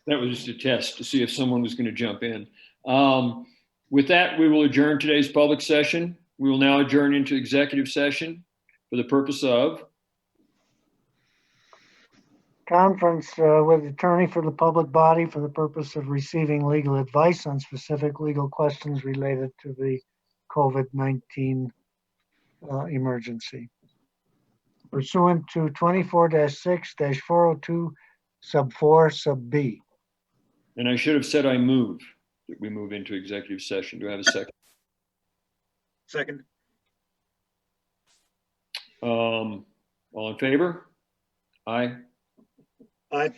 That was just a test to see if someone was going to jump in. With that, we will adjourn today's public session. We will now adjourn into executive session for the purpose of Conference with attorney for the public body for the purpose of receiving legal advice on specific legal questions related to the COVID-19 emergency. Pursuant to 24-6-402 sub 4 sub B. And I should have said I move that we move into executive session. Do I have a second? Second. All in favor? Aye. Aye.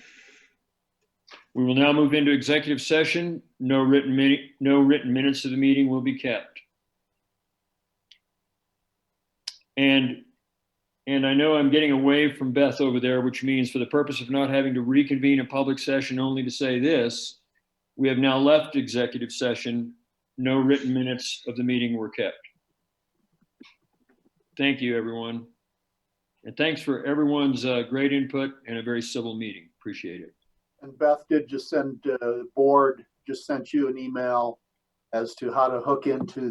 We will now move into executive session. No written minutes of the meeting will be kept. And I know I'm getting away from Beth over there, which means for the purpose of not having to reconvene a public session, only to say this, we have now left executive session. No written minutes of the meeting were kept. Thank you, everyone. And thanks for everyone's great input and a very civil meeting. Appreciate it. And Beth did just send, the board just sent you an email as to how to hook into